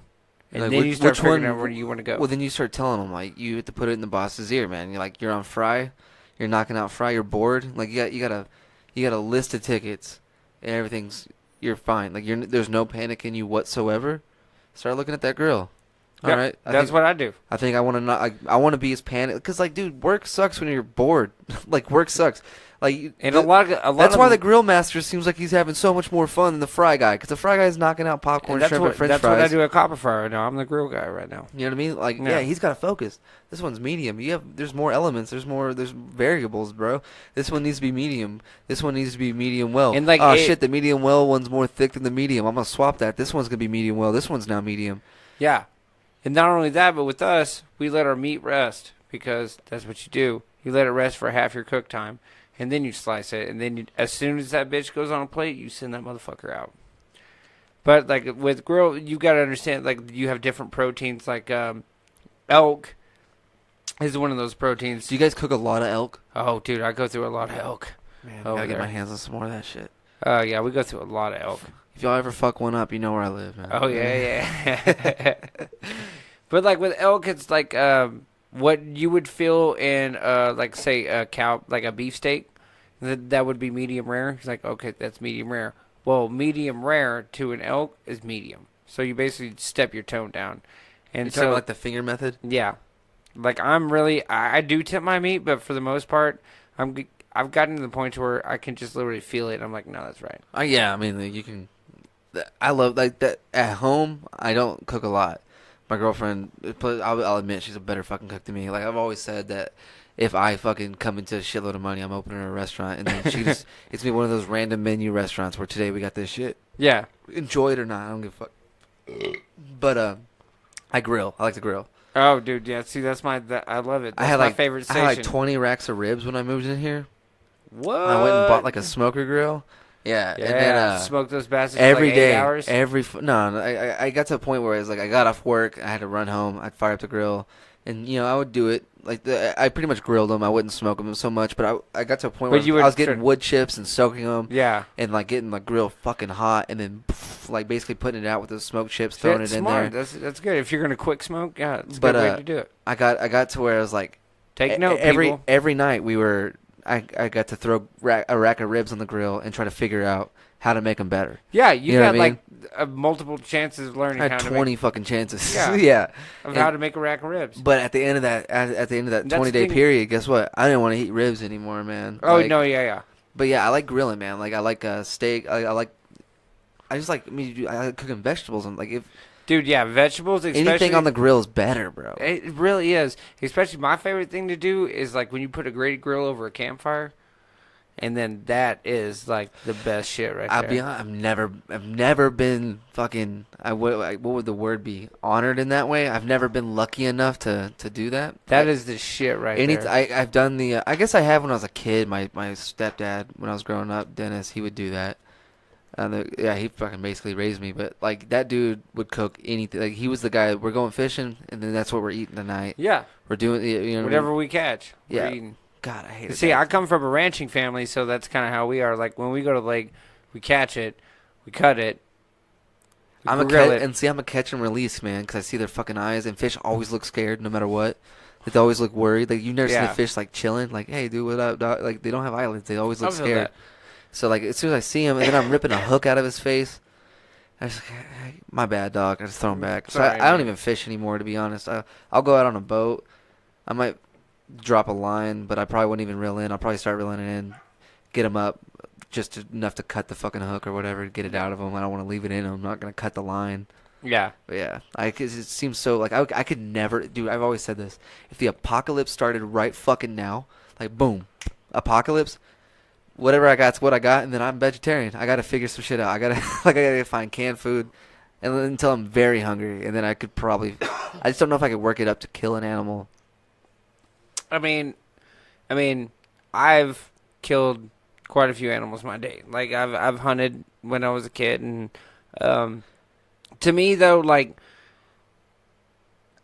And like, then you start figuring out where you want to go. Well, then you start telling them, like, you have to put it in the boss's ear, man. You're like, you're on fry. You're knocking out fry. You're bored. Like, you got a list of tickets, and you're fine. Like, there's no panic in you whatsoever. Start looking at that grill. All right, that's what I do. I think I want to I want to be as panicked because, like, dude, work sucks when you're bored. Like, work sucks. Like, and that's why the grill master seems like he's having so much more fun than the fry guy, because the fry guy's knocking out popcorn, shrimp, and French fries. That's what I do at Copper Fry right now. I'm the grill guy right now. You know what I mean? Like, yeah, he's got to focus. This one's medium. There's more elements. There's variables, bro. This one needs to be medium. This one needs to be medium well. And like, shit, the medium well one's more thick than the medium. I'm gonna swap that. This one's gonna be medium well. This one's now medium. Yeah, and not only that, but with us, we let our meat rest because that's what you do. You let it rest for half your cook time. And then you slice it, and then as soon as that bitch goes on a plate, you send that motherfucker out. But, like, with grill, you got to understand, like, you have different proteins, like elk is one of those proteins. Do you guys cook a lot of elk? Oh, dude, I go through a lot of elk. Man, I gotta get my hands on some more of that shit. Yeah, we go through a lot of elk. If y'all ever fuck one up, you know where I live, man. Oh, yeah. But, like, with elk, it's like what you would feel in, like, say, a cow, like a beefsteak, that would be medium rare. It's like, okay, that's medium rare. Well, medium rare to an elk is medium. So you basically step your tone down. And you're talking about, like, the finger method? Yeah. Like, I do tip my meat, but for the most part, I've gotten to the point where I can just literally feel it. And I'm like, no, that's right. Yeah, I mean, you can. I love, like, that. At home, I don't cook a lot. My girlfriend, I'll admit, she's a better fucking cook than me. Like, I've always said that if I fucking come into a shitload of money, I'm opening a restaurant, and then it's me one of those random menu restaurants where today we got this shit. Yeah. Enjoy it or not, I don't give a fuck. But I grill. I like to grill. Oh, dude, yeah. See, I love it. That's my favorite station. I had like 20 racks of ribs when I moved in here. What? I went and bought like a smoker grill. Yeah, and then smoke those bastards every for like 8 day, hours? I got to a point where I was like, I got off work, I had to run home, I'd fire up the grill, and I would do it. Like I pretty much grilled them. I wouldn't smoke them so much, but I got to a point where I was getting wood chips and soaking them. Yeah, and like getting the grill fucking hot, and then like basically putting it out with the smoked chips, throwing it in there. That's good. If you're gonna quick smoke, yeah, it's a good way to do it. I got to where I was like, take note, people. Every night I got to throw a rack of ribs on the grill and try to figure out how to make them better. Yeah, you got like multiple chances of learning. I had 20 fucking chances. Yeah, yeah, of how to make a rack of ribs. But at the end of that, 20-day period, guess what? I didn't want to eat ribs anymore, man. Oh no, yeah. But yeah, I like grilling, man. Like I like steak. I like cooking vegetables and like if. Dude, yeah, vegetables. Anything on the grill is better, bro. It really is. Especially my favorite thing to do is like when you put a grated grill over a campfire. And then that is like the best shit right there. I'll be honest, I've never been fucking. What would the word be? Honored in that way. I've never been lucky enough to do that. That is the shit right there. I've done the. I guess I have when I was a kid. My stepdad, when I was growing up, Dennis, he would do that. He fucking basically raised me. But like that dude would cook anything. Like he was the guy. We're going fishing, and then that's what we're eating tonight. Yeah, we're doing whatever we catch. Yeah. We're eating. God, I hate it. See, I come from a ranching family, so that's kind of how we are. Like, when we go to the lake, we catch it, we cut it, I'm a catch and release, man, because I see their fucking eyes, and fish always look scared no matter what. They always look worried. Like, you never seen Yeah. a fish, like, chilling. Like, hey, dude, what up, dog? Like, they don't have eyelids. They always look I feel scared. that. So, like, as soon as I see him, and then I'm ripping a hook out of his face, I just like, hey, my bad, dog. I just throw him back. So Sorry, I don't man. even fish anymore, to be honest. I'll go out on a boat. I might drop a line, but I probably wouldn't even reel in. I'll probably start reeling it in, get him up, just enough to cut the fucking hook or whatever, get it out of him. I don't want to leave it in him. I'm not going to cut the line. Yeah. But yeah, it seems so, like, I could never, dude, I've always said this. If the apocalypse started right fucking now, like, boom, apocalypse, whatever I got's what I got, and then I'm vegetarian. I got to figure some shit out. I got to find canned food and until I'm very hungry, and then I could probably, I just don't know if I could work it up to kill an animal. I mean, I've killed quite a few animals in my day. Like, I've hunted when I was a kid, and to me, though, like,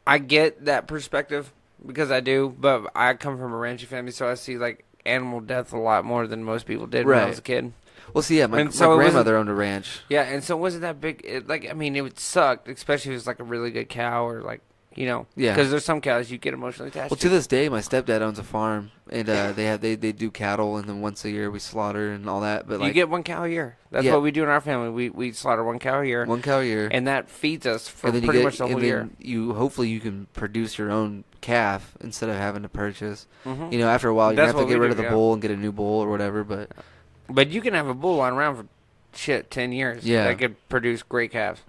I get that perspective because I do, but I come from a ranching family, so I see, like, animal death a lot more than most people did when I was a kid. Well, see, yeah, my so grandmother owned a ranch. Yeah, and so it wasn't that big. It would suck, especially if it was, like, a really good cow or, like, you know. Yeah. Because there's some cows you get emotionally attached Well, to this day, my stepdad owns a farm, and they do cattle, and then once a year we slaughter and all that. But You like, get one cow a year. That's Yeah. what we do in our family. We slaughter one cow a year. one cow a year, And that feeds us for and then pretty you much the whole and year. then you hopefully you can produce your own calf instead of having to purchase. Mhm. You know, after a while, you That's have to what get we rid do, of the yeah. bull and get a new bull or whatever. But But you can have a bull lying around for 10 years. Yeah. That could produce great calves.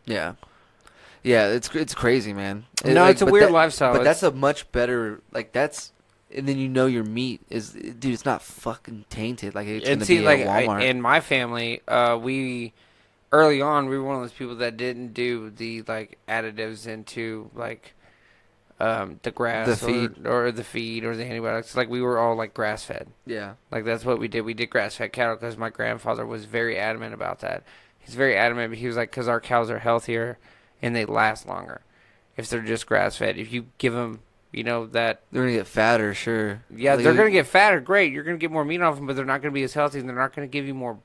yeah, it's crazy, man. No, it's a but weird lifestyle. But It's- that's a much better, like, that's, and then you know your meat is, dude, it's not fucking tainted. Like, it's And gonna see, be like, at Walmart. in my family, we early on we were one of those people that didn't do the like additives into like the grass, The feed. or the feed or the antibiotics. Like, we were all like grass fed. yeah. Like, that's what we did. We did grass fed cattle because my grandfather was very adamant about that. He's very adamant. He was like, because our cows are healthier and they last longer if they're just grass fed. If you give them, you know, that. They're gonna get fatter, sure. Yeah, Like, they're going to get fatter, great. You're going to get more meat off them, but they're not going to be as healthy, and they're not going to give you more,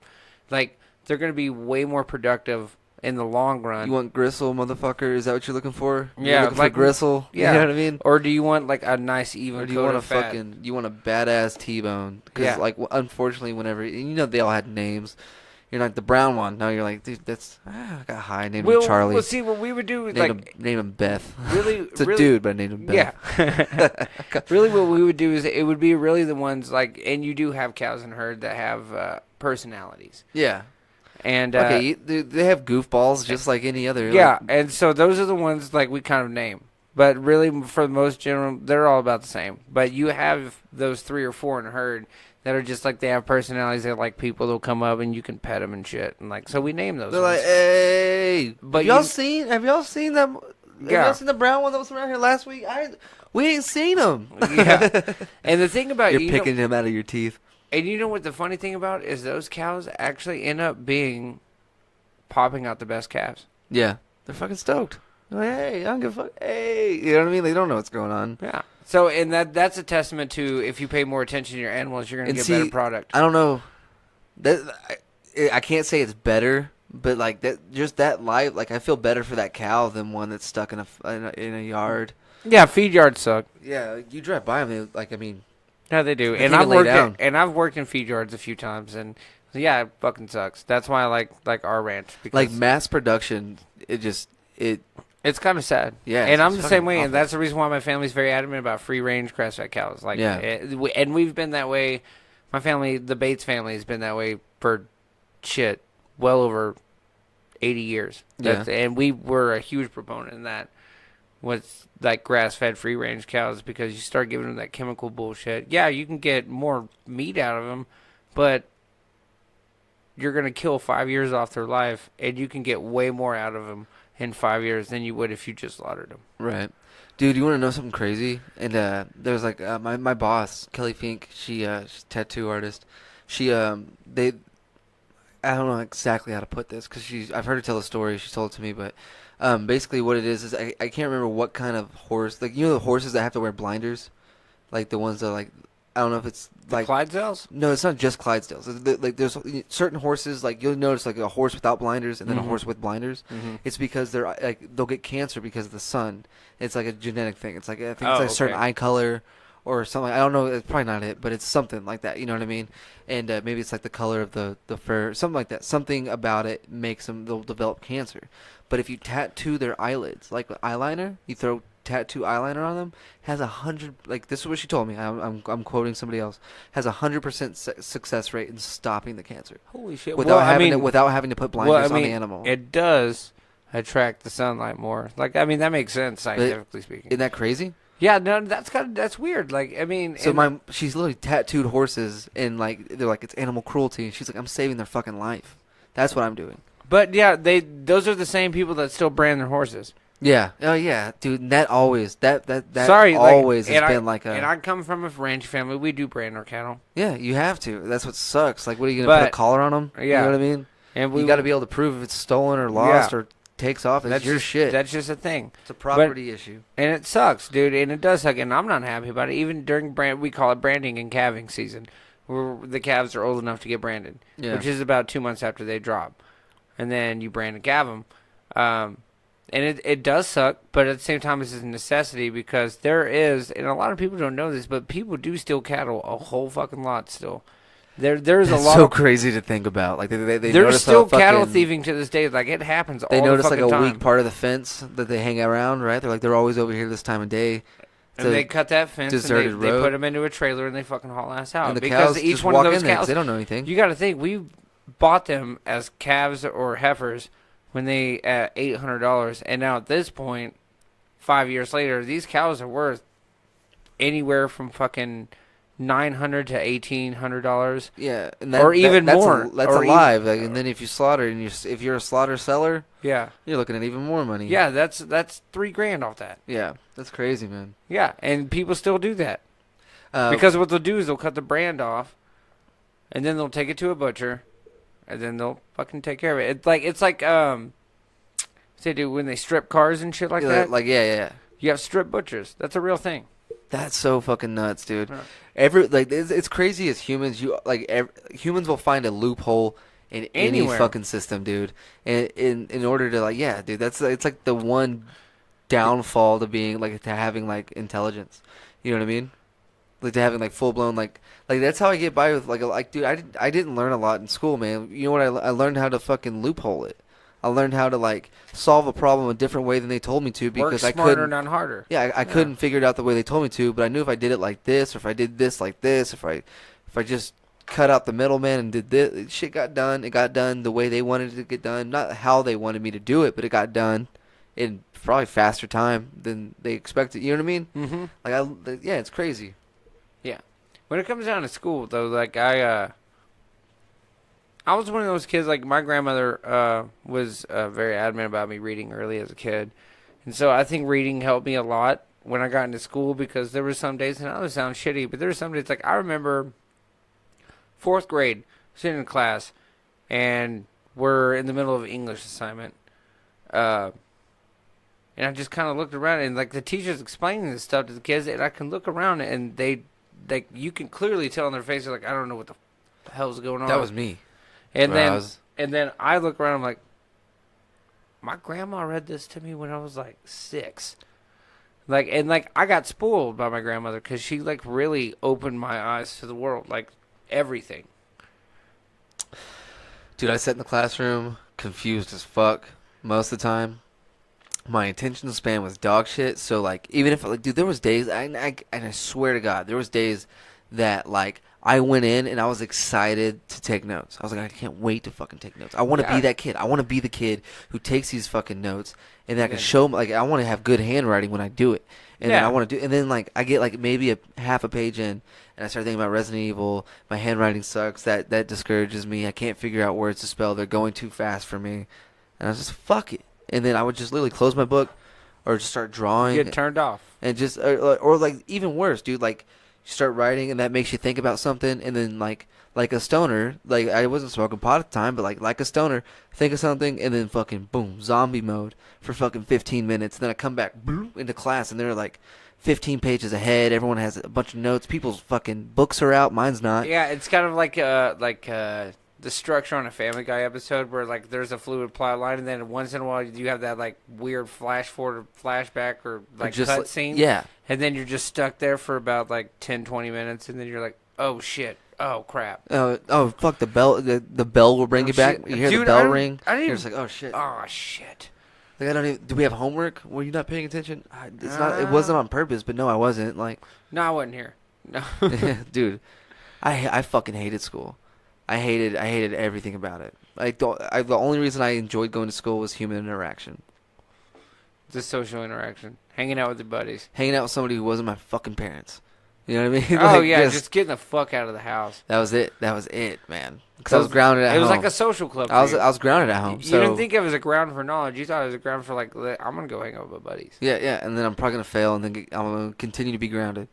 like, they're going to be way more productive in the long run. You want gristle, motherfucker? Is that what you're looking for? Yeah, You're looking like- for gristle. yeah. You know what I mean? Or do you want, like, a nice, even Or do you coat want a of fat? you want a badass T-bone? Because Yeah. like, unfortunately, whenever, and you know, they all had names. You're like the brown one. No, you're like, dude, that's I got high. Named him Charlie. Well, see, what we would do is, Name him Beth. really, It's a really, dude, but I named him Beth. Yeah. Really, what we would do is it would be really the ones, like, and you do have cows in herd that have personalities. Yeah. And Okay, they have goofballs just like any other. yeah, like, and so those are the ones, like, we kind of name. But really, for the most general, they're all about the same. But you have those 3 or 4 in a herd that are just like, they have personalities. They're like people that'll come up and you can pet them and shit. And like, so we name those. they're ones. like, hey, But have y'all seen them? Have Yeah. y'all seen the brown one that was around here last week? We ain't seen him. Yeah. And the thing about You're you know- picking him out of your teeth. and you know what the funny thing about is, those cows actually end up popping out the best calves. Yeah, they're fucking stoked. They're like, hey, I don't give a fuck. Hey, you know what I mean? They don't know what's going on. Yeah. So, and that's a testament to, if you pay more attention to your animals, you're going to And get better product. I don't know. I can't say it's better, but like that, just that life. Like, I feel better for that cow than one that's stuck in a yard. Yeah, feed yards suck. Yeah, like, you drive by them. Like, I mean, Yeah, they do. They And can't I've even lay worked down. I've worked in feed yards a few times, and yeah, it fucking sucks. That's why I like our ranch, because like mass production. it's kind of sad. Yeah, and I'm it's the same fucking way, awful. and that's the reason why my family's very adamant about free range grass fed cows. Like, Yeah. and we've been that way. My family, the Bates family, has been that way for well over 80 years. And we were a huge proponent in that, with like grass fed free range cows, because you start giving them that chemical bullshit. Yeah, you can get more meat out of them, but you're going to kill 5 years off their life, and you can get way more out of them in 5 years than you would if you just slaughtered them. Right. Dude, you want to know something crazy? And there's like my boss, Kelly Fink, she's a tattoo artist. I don't know exactly how to put this, because I've heard her tell a story. She told it to me, but basically what it is I can't remember what kind of horse. Like, you know the horses that have to wear blinders? Like the ones that, like, I don't know if it's like Clydesdales? No, it's not just Clydesdales. Like there's certain horses, like you'll notice like a horse without blinders and then a horse with blinders. It's because they're like they'll get cancer because of the sun. It's like a genetic thing. It's like I think it's like a certain eye color or something. I don't know. It's probably not it, but it's something like that. You know what I mean? And maybe it's like the color of the fur, something like that. Something about it makes them they'll develop cancer. But if you tattoo their eyelids like eyeliner, you throw tattoo eyeliner on them, has 100 like this is what she told me. I'm quoting somebody else. Has 100% success rate in stopping the cancer. Holy shit! Without having to put blinders on the animal. It does attract the sunlight more. Like I mean, that makes sense scientifically speaking. Isn't that crazy? Yeah, no, that's weird. Like I mean, so she's literally tattooed horses, and like they're like it's animal cruelty. And she's like, I'm saving their fucking life. That's what I'm doing. But yeah, those are the same people that still brand their horses. Yeah. Oh yeah, dude. That always that Sorry, always like, has been like a. And I come from a ranch family. We do brand our cattle. Yeah, you have to. That's what sucks. Like, what are you gonna put a collar on them? Yeah. You know what I mean? And you got to be able to prove if it's stolen or lost or takes off. That's your shit. That's just a thing. It's a property issue. And it sucks, dude. And it does suck. And I'm not happy about it. Even during we call it branding and calving season, where the calves are old enough to get branded, which is about 2 months after they drop. And then you brand and calve them. And it does suck, but at the same time, it's a necessity because there is, and a lot of people don't know this, but people do steal cattle a whole fucking lot still. There's a lot. So crazy to think about. Like there's still cattle thieving to this day. Like it happens. All the fucking time. They notice like a weak part of the fence that they hang around. Right? They're always over here this time of day. And they cut that fence deserted and road. they put them into a trailer and they fucking haul ass out. And the because cows each just one walk of those in there cows, they don't know anything. You got to think we bought them as calves or heifers when they at $800, and now at this point, 5 years later, these cows are worth anywhere from fucking $900 to $1,800. Yeah, and or even more. That's alive. Like, and then if you slaughter, and if you're a slaughter seller, yeah, you're looking at even more money. Yeah, that's $3,000 off that. Yeah, that's crazy, man. Yeah, and people still do that because what they'll do is they'll cut the brand off, and then they'll take it to a butcher, and then they'll fucking take care of it. It's like they do when they strip cars and shit like that. Like yeah. You have strip butchers. That's a real thing. That's so fucking nuts, dude. Yeah. It's crazy as humans. Humans will find a loophole in any fucking system, dude. And in order to dude, it's like the one downfall to being to having intelligence. You know what I mean? Like to having full blown like that's how I get by with dude. I didn't learn a lot in school, man. You know what? I learned how to fucking loophole it. I learned how to solve a problem a different way than they told me to because I couldn't. Work smarter, not harder. Yeah, I couldn't figure it out the way they told me to, but I knew if I did it like this, or if I did this like this, if I just cut out the middleman and did this, shit got done. It got done the way they wanted it to get done, not how they wanted me to do it, but it got done in probably faster time than they expected. You know what I mean? Mm-hmm. Yeah, it's crazy. Yeah. When it comes down to school, though, I was one of those kids, my grandmother was very adamant about me reading early as a kid. And so I think reading helped me a lot when I got into school because there were some days, and I know this sounds shitty, but there were some days, I remember 4th grade, sitting in class, and we're in the middle of an English assignment. And I just kind of looked around, and, the teacher's explaining this stuff to the kids, and I can look around, and you can clearly tell on their faces, I don't know what the hell's going on. That was me. And then I look around, I'm like, my grandma read this to me when I was 6. I got spoiled by my grandmother because she really opened my eyes to the world, everything. Dude, I sat in the classroom confused as fuck most of the time. My attention span was dog shit. So even if dude, there was days, and I swear to God, there was days that I went in and I was excited to take notes. I was like, I can't wait to fucking take notes. I want to be that kid. I want to be the kid who takes these fucking notes and that I can show them. I want to have good handwriting when I do it. And then I want to do. And then I get maybe a half a page in, and I start thinking about Resident Evil. My handwriting sucks. That discourages me. I can't figure out words to spell. They're going too fast for me. And I was just fuck it. And then I would just literally close my book, or just start drawing. Get turned off. And just or even worse, dude. You start writing, and that makes you think about something, and then like a stoner, I wasn't smoking pot at the time, but like a stoner, think of something, and then fucking boom, zombie mode for fucking 15 minutes. And then I come back boom, into class, and there are 15 pages ahead. Everyone has a bunch of notes. People's fucking books are out. Mine's not. Yeah, it's kind of like the structure on a Family Guy episode where like there's a fluid plot line, and then once in a while you have that like weird flash forward or flashback or like cut scene. Yeah. And then you're just stuck there for about like 10, 20 minutes, and then you're like, oh shit, oh crap. Oh fuck, the bell will bring you back. Shit. You hear Dude, the bell ring. I didn't You're just like, oh shit. Oh shit. Like I don't even. Do we have homework? Were you not paying attention? It's not. It wasn't on purpose, but no, I wasn't. Like, no, I wasn't here. No. Dude, I fucking hated school. I hated everything about it. The only reason I enjoyed going to school was human interaction. The social interaction, hanging out with your buddies, hanging out with somebody who wasn't my fucking parents. You know what I mean? Oh yeah, just getting the fuck out of the house. That was it, man. Because I was grounded at home. It was like a social club. I was grounded at home. You didn't think it was a ground for knowledge. You thought it was a ground for like, I'm gonna go hang out with my buddies. Yeah, and then I'm probably gonna fail, and then I'm gonna continue to be grounded.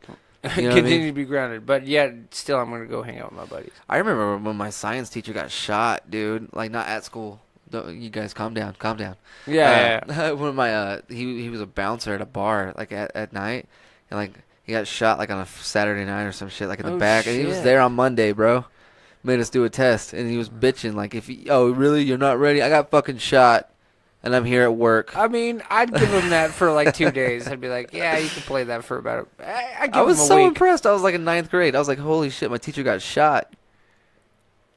You know Continue to be grounded, but yet still, I'm gonna go hang out with my buddies. I remember when my science teacher got shot, dude. Like not at school. You guys calm down. Yeah. When my he was a bouncer at a bar like at night, and like he got shot like on a Saturday night or some shit like in the back, and he was there on Monday, bro. Made us do a test, and he was bitching like, really, you're not ready? I got fucking shot, and I'm here at work. I mean, I'd give him that for like 2 days. I'd be like, yeah, you can play that for about I was so impressed. I was like in 9th grade. I was like, holy shit, my teacher got shot.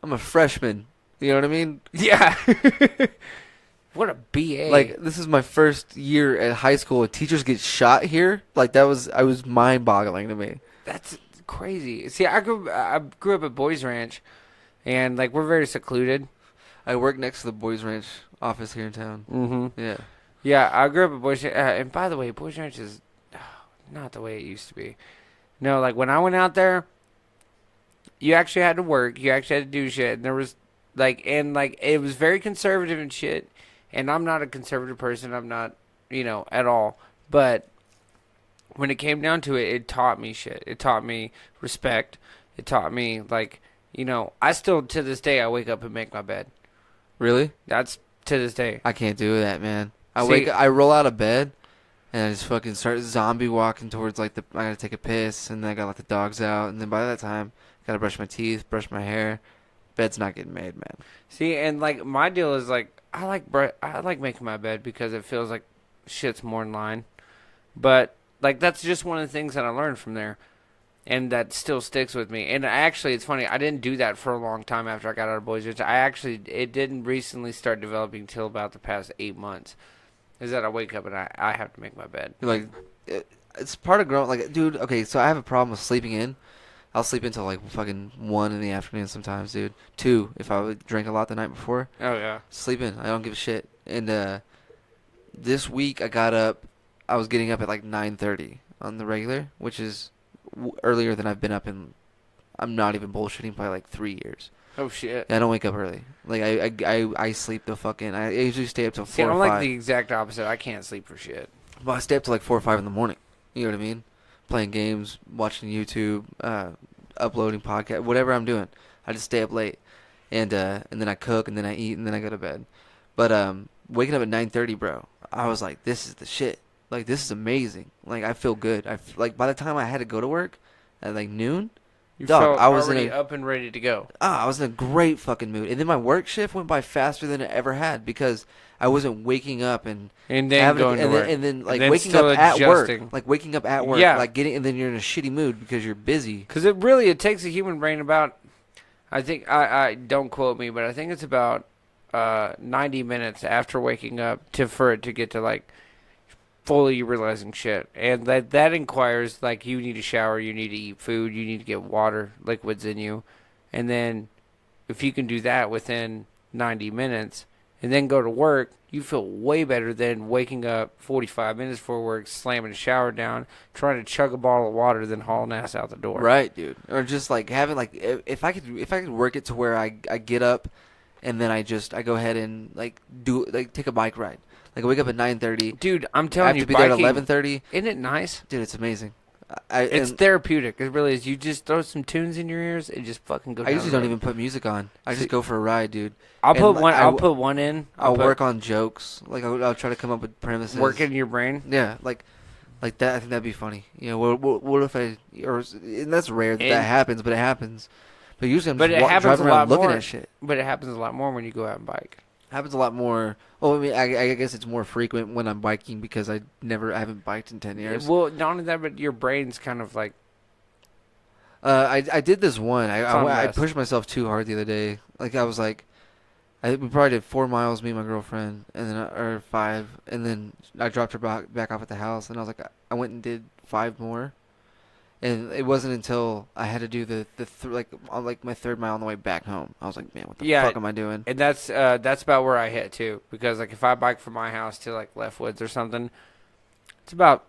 I'm a freshman. You know what I mean? Yeah. What a BA. Like, this is my first year at high school, and teachers get shot here. Like, I was mind-boggling to me. That's crazy. See, I grew up at Boys Ranch, and, like, we're very secluded. I work next to the Boys Ranch office here in town. Mm-hmm. Yeah. Yeah, I grew up at Boys Ranch. And, by the way, Boys Ranch is not the way it used to be. No, like, when I went out there, you actually had to work. You actually had to do shit. And there was... it was very conservative and shit, and I'm not a conservative person. I'm not, at all. But when it came down to it, it taught me shit. It taught me respect. It taught me, I still, to this day, I wake up and make my bed. Really? That's to this day. I can't do that, man. I roll out of bed, and I just fucking start zombie walking towards, I gotta take a piss, and then I gotta let the dogs out, and then by that time, I gotta brush my teeth, brush my hair. Bed's not getting made, man. See, and my deal is I like making my bed because it feels like shit's more in line. But that's just one of the things that I learned from there, and that still sticks with me. And actually, it's funny. I didn't do that for a long time after I got out of Boys Ranch. It didn't recently start developing until about the past 8 months. Is that I wake up and I have to make my bed. It's part of growing. Dude. Okay, so I have a problem with sleeping in. I'll sleep until fucking 1 in the afternoon sometimes, dude. 2 if I would drink a lot the night before. Oh yeah. Sleep in. I don't give a shit. And this week I got up. I was getting up at 9:30 on the regular, which is earlier than I've been up in. I'm not even bullshitting, by 3 years. Oh shit. I don't wake up early. I sleep the fucking. I usually stay up till 4 See, or 5. I'm like the exact opposite. I can't sleep for shit. Well, I stay up till 4 or 5 in the morning. You know what I mean? Playing games, watching YouTube, uploading podcast, whatever I'm doing. I just stay up late, and then I cook, and then I eat, and then I go to bed. But waking up at 9:30, bro, I was like, this is the shit. This is amazing. I feel good. By the time I had to go to work at noon, I was already up and ready to go. I was in a great fucking mood, and then my work shift went by faster than it ever had because I wasn't waking up and then going to work, and then waking up at adjusting. work, waking up at work, yeah. And then you're in a shitty mood because you're busy. Because it takes a human brain about, I think I don't quote me, but I think it's about 90 minutes after waking up for it to get to fully realizing shit, and that inquires you need to shower, you need to eat food, you need to get water, liquids in you, and then if you can do that within 90 minutes and then go to work, you feel way better than waking up 45 minutes before work, slamming the shower down, trying to chug a bottle of water, then hauling ass out the door. Right, dude. Or just having if I could work it to where I get up and then I go ahead and take a bike ride. I wake up at 9:30. Dude, I'm telling you, I have to be there at 11:30. Isn't it nice? Dude, it's amazing. It's therapeutic. It really is. You just throw some tunes in your ears and just fucking go. I usually don't even put music on. I just go for a ride, dude. I'll put one in. I'll work on jokes. I'll try to come up with premises. Work in your brain. Yeah, Like that, I think that'd be funny. You know, what if I, and that's rare that happens, but it happens. But usually I'm just driving around looking at shit. But it happens a lot more when you go out and bike. Happens a lot more. Well, I mean, I guess it's more frequent when I'm biking because I haven't biked in 10 years. Well, not only that, but your brain's kind of like. I did this one. I pushed myself too hard the other day. Like I was like, we probably did 4 miles, me and my girlfriend, and then or 5, and then I dropped her back off at the house, and I was like, I went and did 5 more, and it wasn't until I had to do the on like my 3rd mile on the way back home. I was like, man, what the fuck am I doing? And that's about where I hit too, because like if I bike from my house to like Left Woods or something, it's about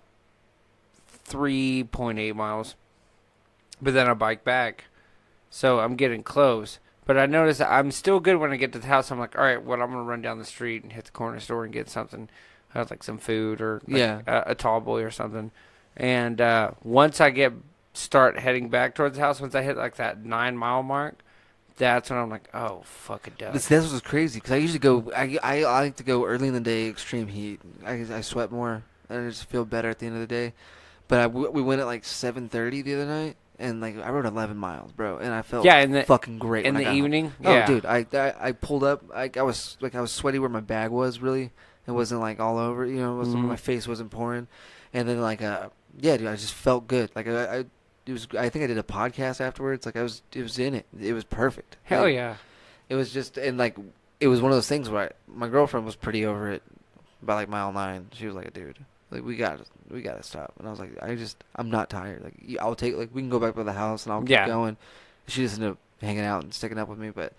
3.8 miles, but then I bike back, so I'm getting close. But I notice I'm still good when I get to the house. I'm like, all right, well, I'm going to run down the street and hit the corner store and get something, like some food or like a tall boy or something. And once I start heading back towards the house, once I hit like that 9-mile mark, that's when I'm like, oh, fuck it does. That's what's crazy, because I usually go, I like to go early in the day, extreme heat. I sweat more, and I just feel better at the end of the day. But we went at like 7:30 the other night. And like I rode 11 miles, bro, and I felt fucking great in the evening. Oh, dude, I pulled up. I was sweaty where my bag was. Really, it wasn't like all over. You know, my face wasn't pouring. And then like dude, I just felt good. Like I think I did a podcast afterwards. Like it was in it. It was perfect. Hell like, yeah. It was just, and like it was one of those things where my girlfriend was pretty over it by like mile 9. She was like, dude, like we gotta stop. And I was like, I'm not tired. Like I'll take, like we can go back to the house and I'll keep going. She just ended up hanging out and sticking up with me. But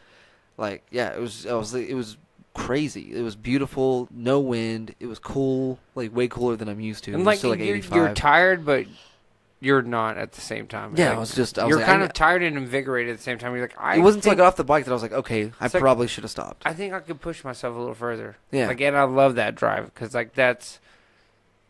like, yeah, it was crazy. It was beautiful. No wind. It was cool. Like way cooler than I'm used to. And it was like, still like 85. You're tired, but you're not at the same time. Yeah, like, you're kind of tired and invigorated at the same time. You're like, it wasn't until I got off the bike that I was like, okay, I probably should have stopped. I think I could push myself a little further. Yeah. Like, and I love that drive because like that's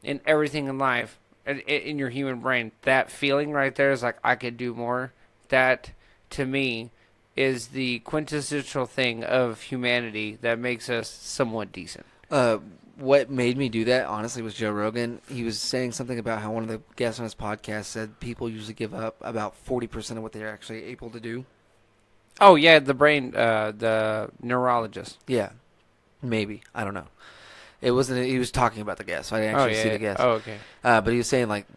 in everything in life, in your human brain, that feeling right there is like I could do more. That to me is the quintessential thing of humanity that makes us somewhat decent. What made me do that, honestly, was Joe Rogan. He was saying something about how one of the guests on his podcast said people usually give up about 40% of what they're actually able to do. Oh, yeah, the brain, the neurologist. Yeah, maybe. I don't know. It wasn't. He was talking about the guest, so I didn't actually see the guest. Oh, okay. But he was saying, like,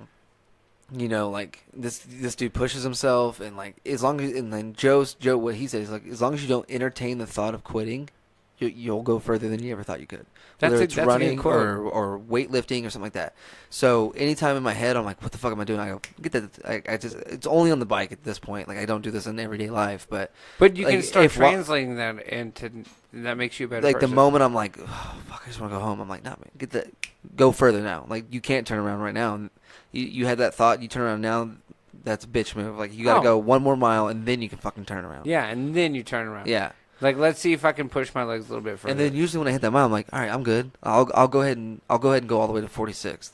you know, like, this dude pushes himself, and, like, as long as, and then Joe, what he said is, like, as long as you don't entertain the thought of quitting, you'll go further than you ever thought you could. Whether it's running or weightlifting or something like that. So anytime in my head I'm like, what the fuck am I doing? I go, get that. I just, it's only on the bike at this point. Like I don't do this in everyday life, but you like, can start translating that into that makes you a better. Like person. the moment I'm like, oh, fuck, I just want to go home. I'm like, nah, man, go further now. Like you can't turn around right now. And you had that thought, you turn around now. That's a bitch move. Like you got to go 1 more mile and then you can fucking turn around. Yeah, and then you turn around. Yeah. Like, let's see if I can push my legs a little bit further. And then usually when I hit that mile, I'm like, all right, I'm good. I'll go ahead and go all the way to 46th,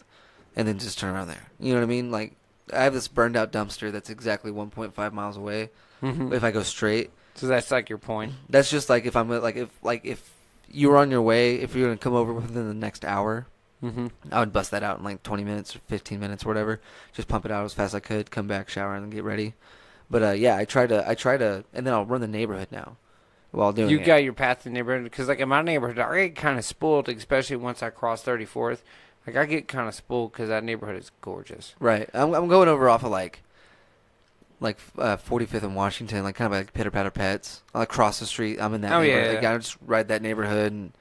and then just turn around there. You know what I mean? Like, I have this burned out dumpster that's exactly 1.5 miles away. Mm-hmm. If I go straight, so that's like your point. That's just like if I'm if you were on your way, if you're gonna come over within the next hour, mm-hmm. I would bust that out in like 20 minutes or 15 minutes or whatever. Just pump it out as fast as I could, come back, shower, and then get ready. But yeah, I try to, and then I'll run the neighborhood now. While doing you got your path in the neighborhood because like in my neighborhood I get kind of spoiled, especially once I cross 34th. Like I get kind of spoiled because that neighborhood is gorgeous. Right, I'm going over off of like 45th and Washington, like kind of like Pitter Patter Pets. I like cross the street. I'm in that neighborhood. Like, I just ride that neighborhood, and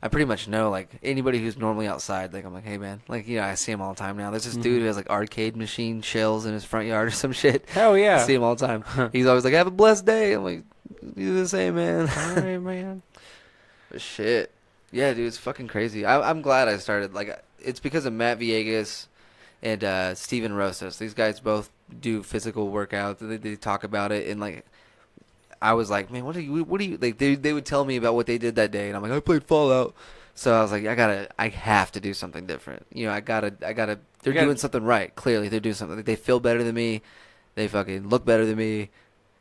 I pretty much know like anybody who's normally outside. Like I'm like, hey man, like you know I see him all the time now. There's this dude who has like arcade machine shells in his front yard or some shit. Hell yeah, I see him all the time. He's always like, have a blessed day. I'm like, you do the same, man. All right, man. But shit. Yeah, dude, it's fucking crazy. I'm glad I started. Like, it's because of Matt Villegas and Steven Rosas. These guys both do physical workouts. They talk about it. And, like, I was like, man, what do you, like, they would tell me about what they did that day. And I'm like, I played Fallout. So I was like, I have to do something different. You know, I gotta, they're doing something right. Clearly, they're doing something. They feel better than me. They fucking look better than me.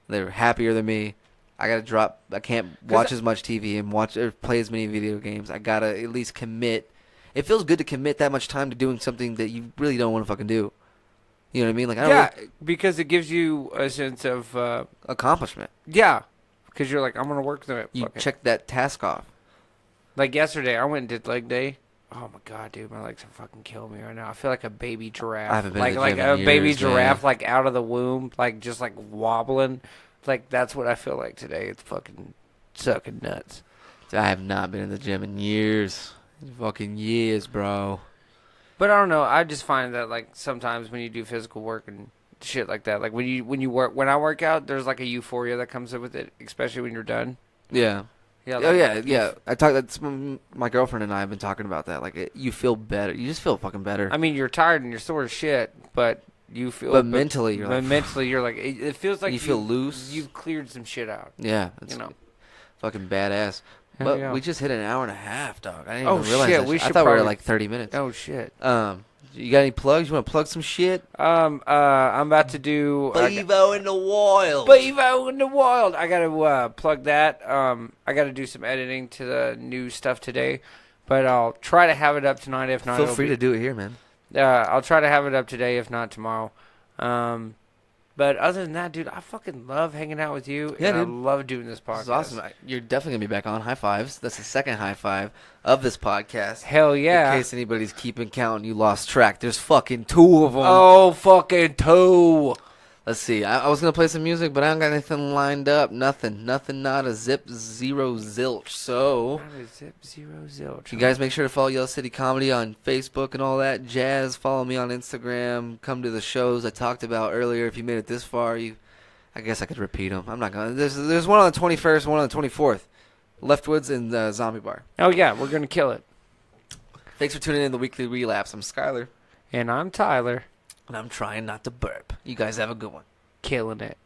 They're happier than me. I gotta drop. I can't watch as much TV and watch or play as many video games. I gotta at least commit it feels good to commit that much time to doing something that you really don't want to fucking do. You know what I mean? Like, I don't really, because it gives you a sense of accomplishment. Yeah, because you're like, I'm gonna work through it. You Fuck it. check that task off. Like yesterday, I went and did leg day. Oh my god, dude, my legs are fucking killing me right now. I feel like a baby giraffe. I haven't been like to the gym a in baby years, giraffe, man. like out of the womb, like just like wobbling. Like that's what I feel like today. It's fucking sucking nuts. I have not been in the gym in years. Fucking years, bro. But I don't know. I just find that like sometimes when you do physical work and shit like that, like when I work out, there's like a euphoria that comes with it, especially when you're done. Yeah. Yeah. Oh yeah. I talk. That's my girlfriend and I have been talking about that. Like, you feel better. You just feel fucking better. I mean, you're tired and you're sore as shit, but you feel. But mentally, you're like. Mentally, you're like. It feels like you feel loose. You've cleared some shit out. Yeah. You know. Fucking badass. Hell But yeah. we just hit an hour and a half, dog. I didn't Oh, even realize shit, that. we I should thought we were probably- like 30 minutes. Oh shit. You got any plugs? You want to plug some shit? I'm about to do Bevo in the wild. Bevo in the wild. I gotta plug that. I gotta do some editing to the new stuff today, but I'll try to have it up tonight. If not, Feel free to do it here, man. I'll try to have it up today. If not tomorrow. But other than that, dude, I fucking love hanging out with you. Yeah, and dude. I love doing this podcast. This is awesome. You're definitely gonna be back on. High fives. That's the second high five of this podcast. Hell yeah. In case anybody's keeping count and you lost track, there's fucking 2 of them. Oh, fucking 2. Let's see. I was gonna play some music, but I don't got anything lined up. Nothing. Not a zip, zero, zilch. So Not a zip, zero, zilch. you guys make sure to follow Yellow City Comedy on Facebook and all that jazz. Follow me on Instagram. Come to the shows I talked about earlier. If you made it this far, I guess I could repeat them. I'm not gonna. There's one on the 21st, one on the 24th. Leftwoods and the Zombie Bar. Oh yeah, we're gonna kill it. Thanks for tuning in to the Weekly Relapse. I'm Skyler. And I'm Tyler. And I'm trying not to burp. You guys have a good one. Killing it.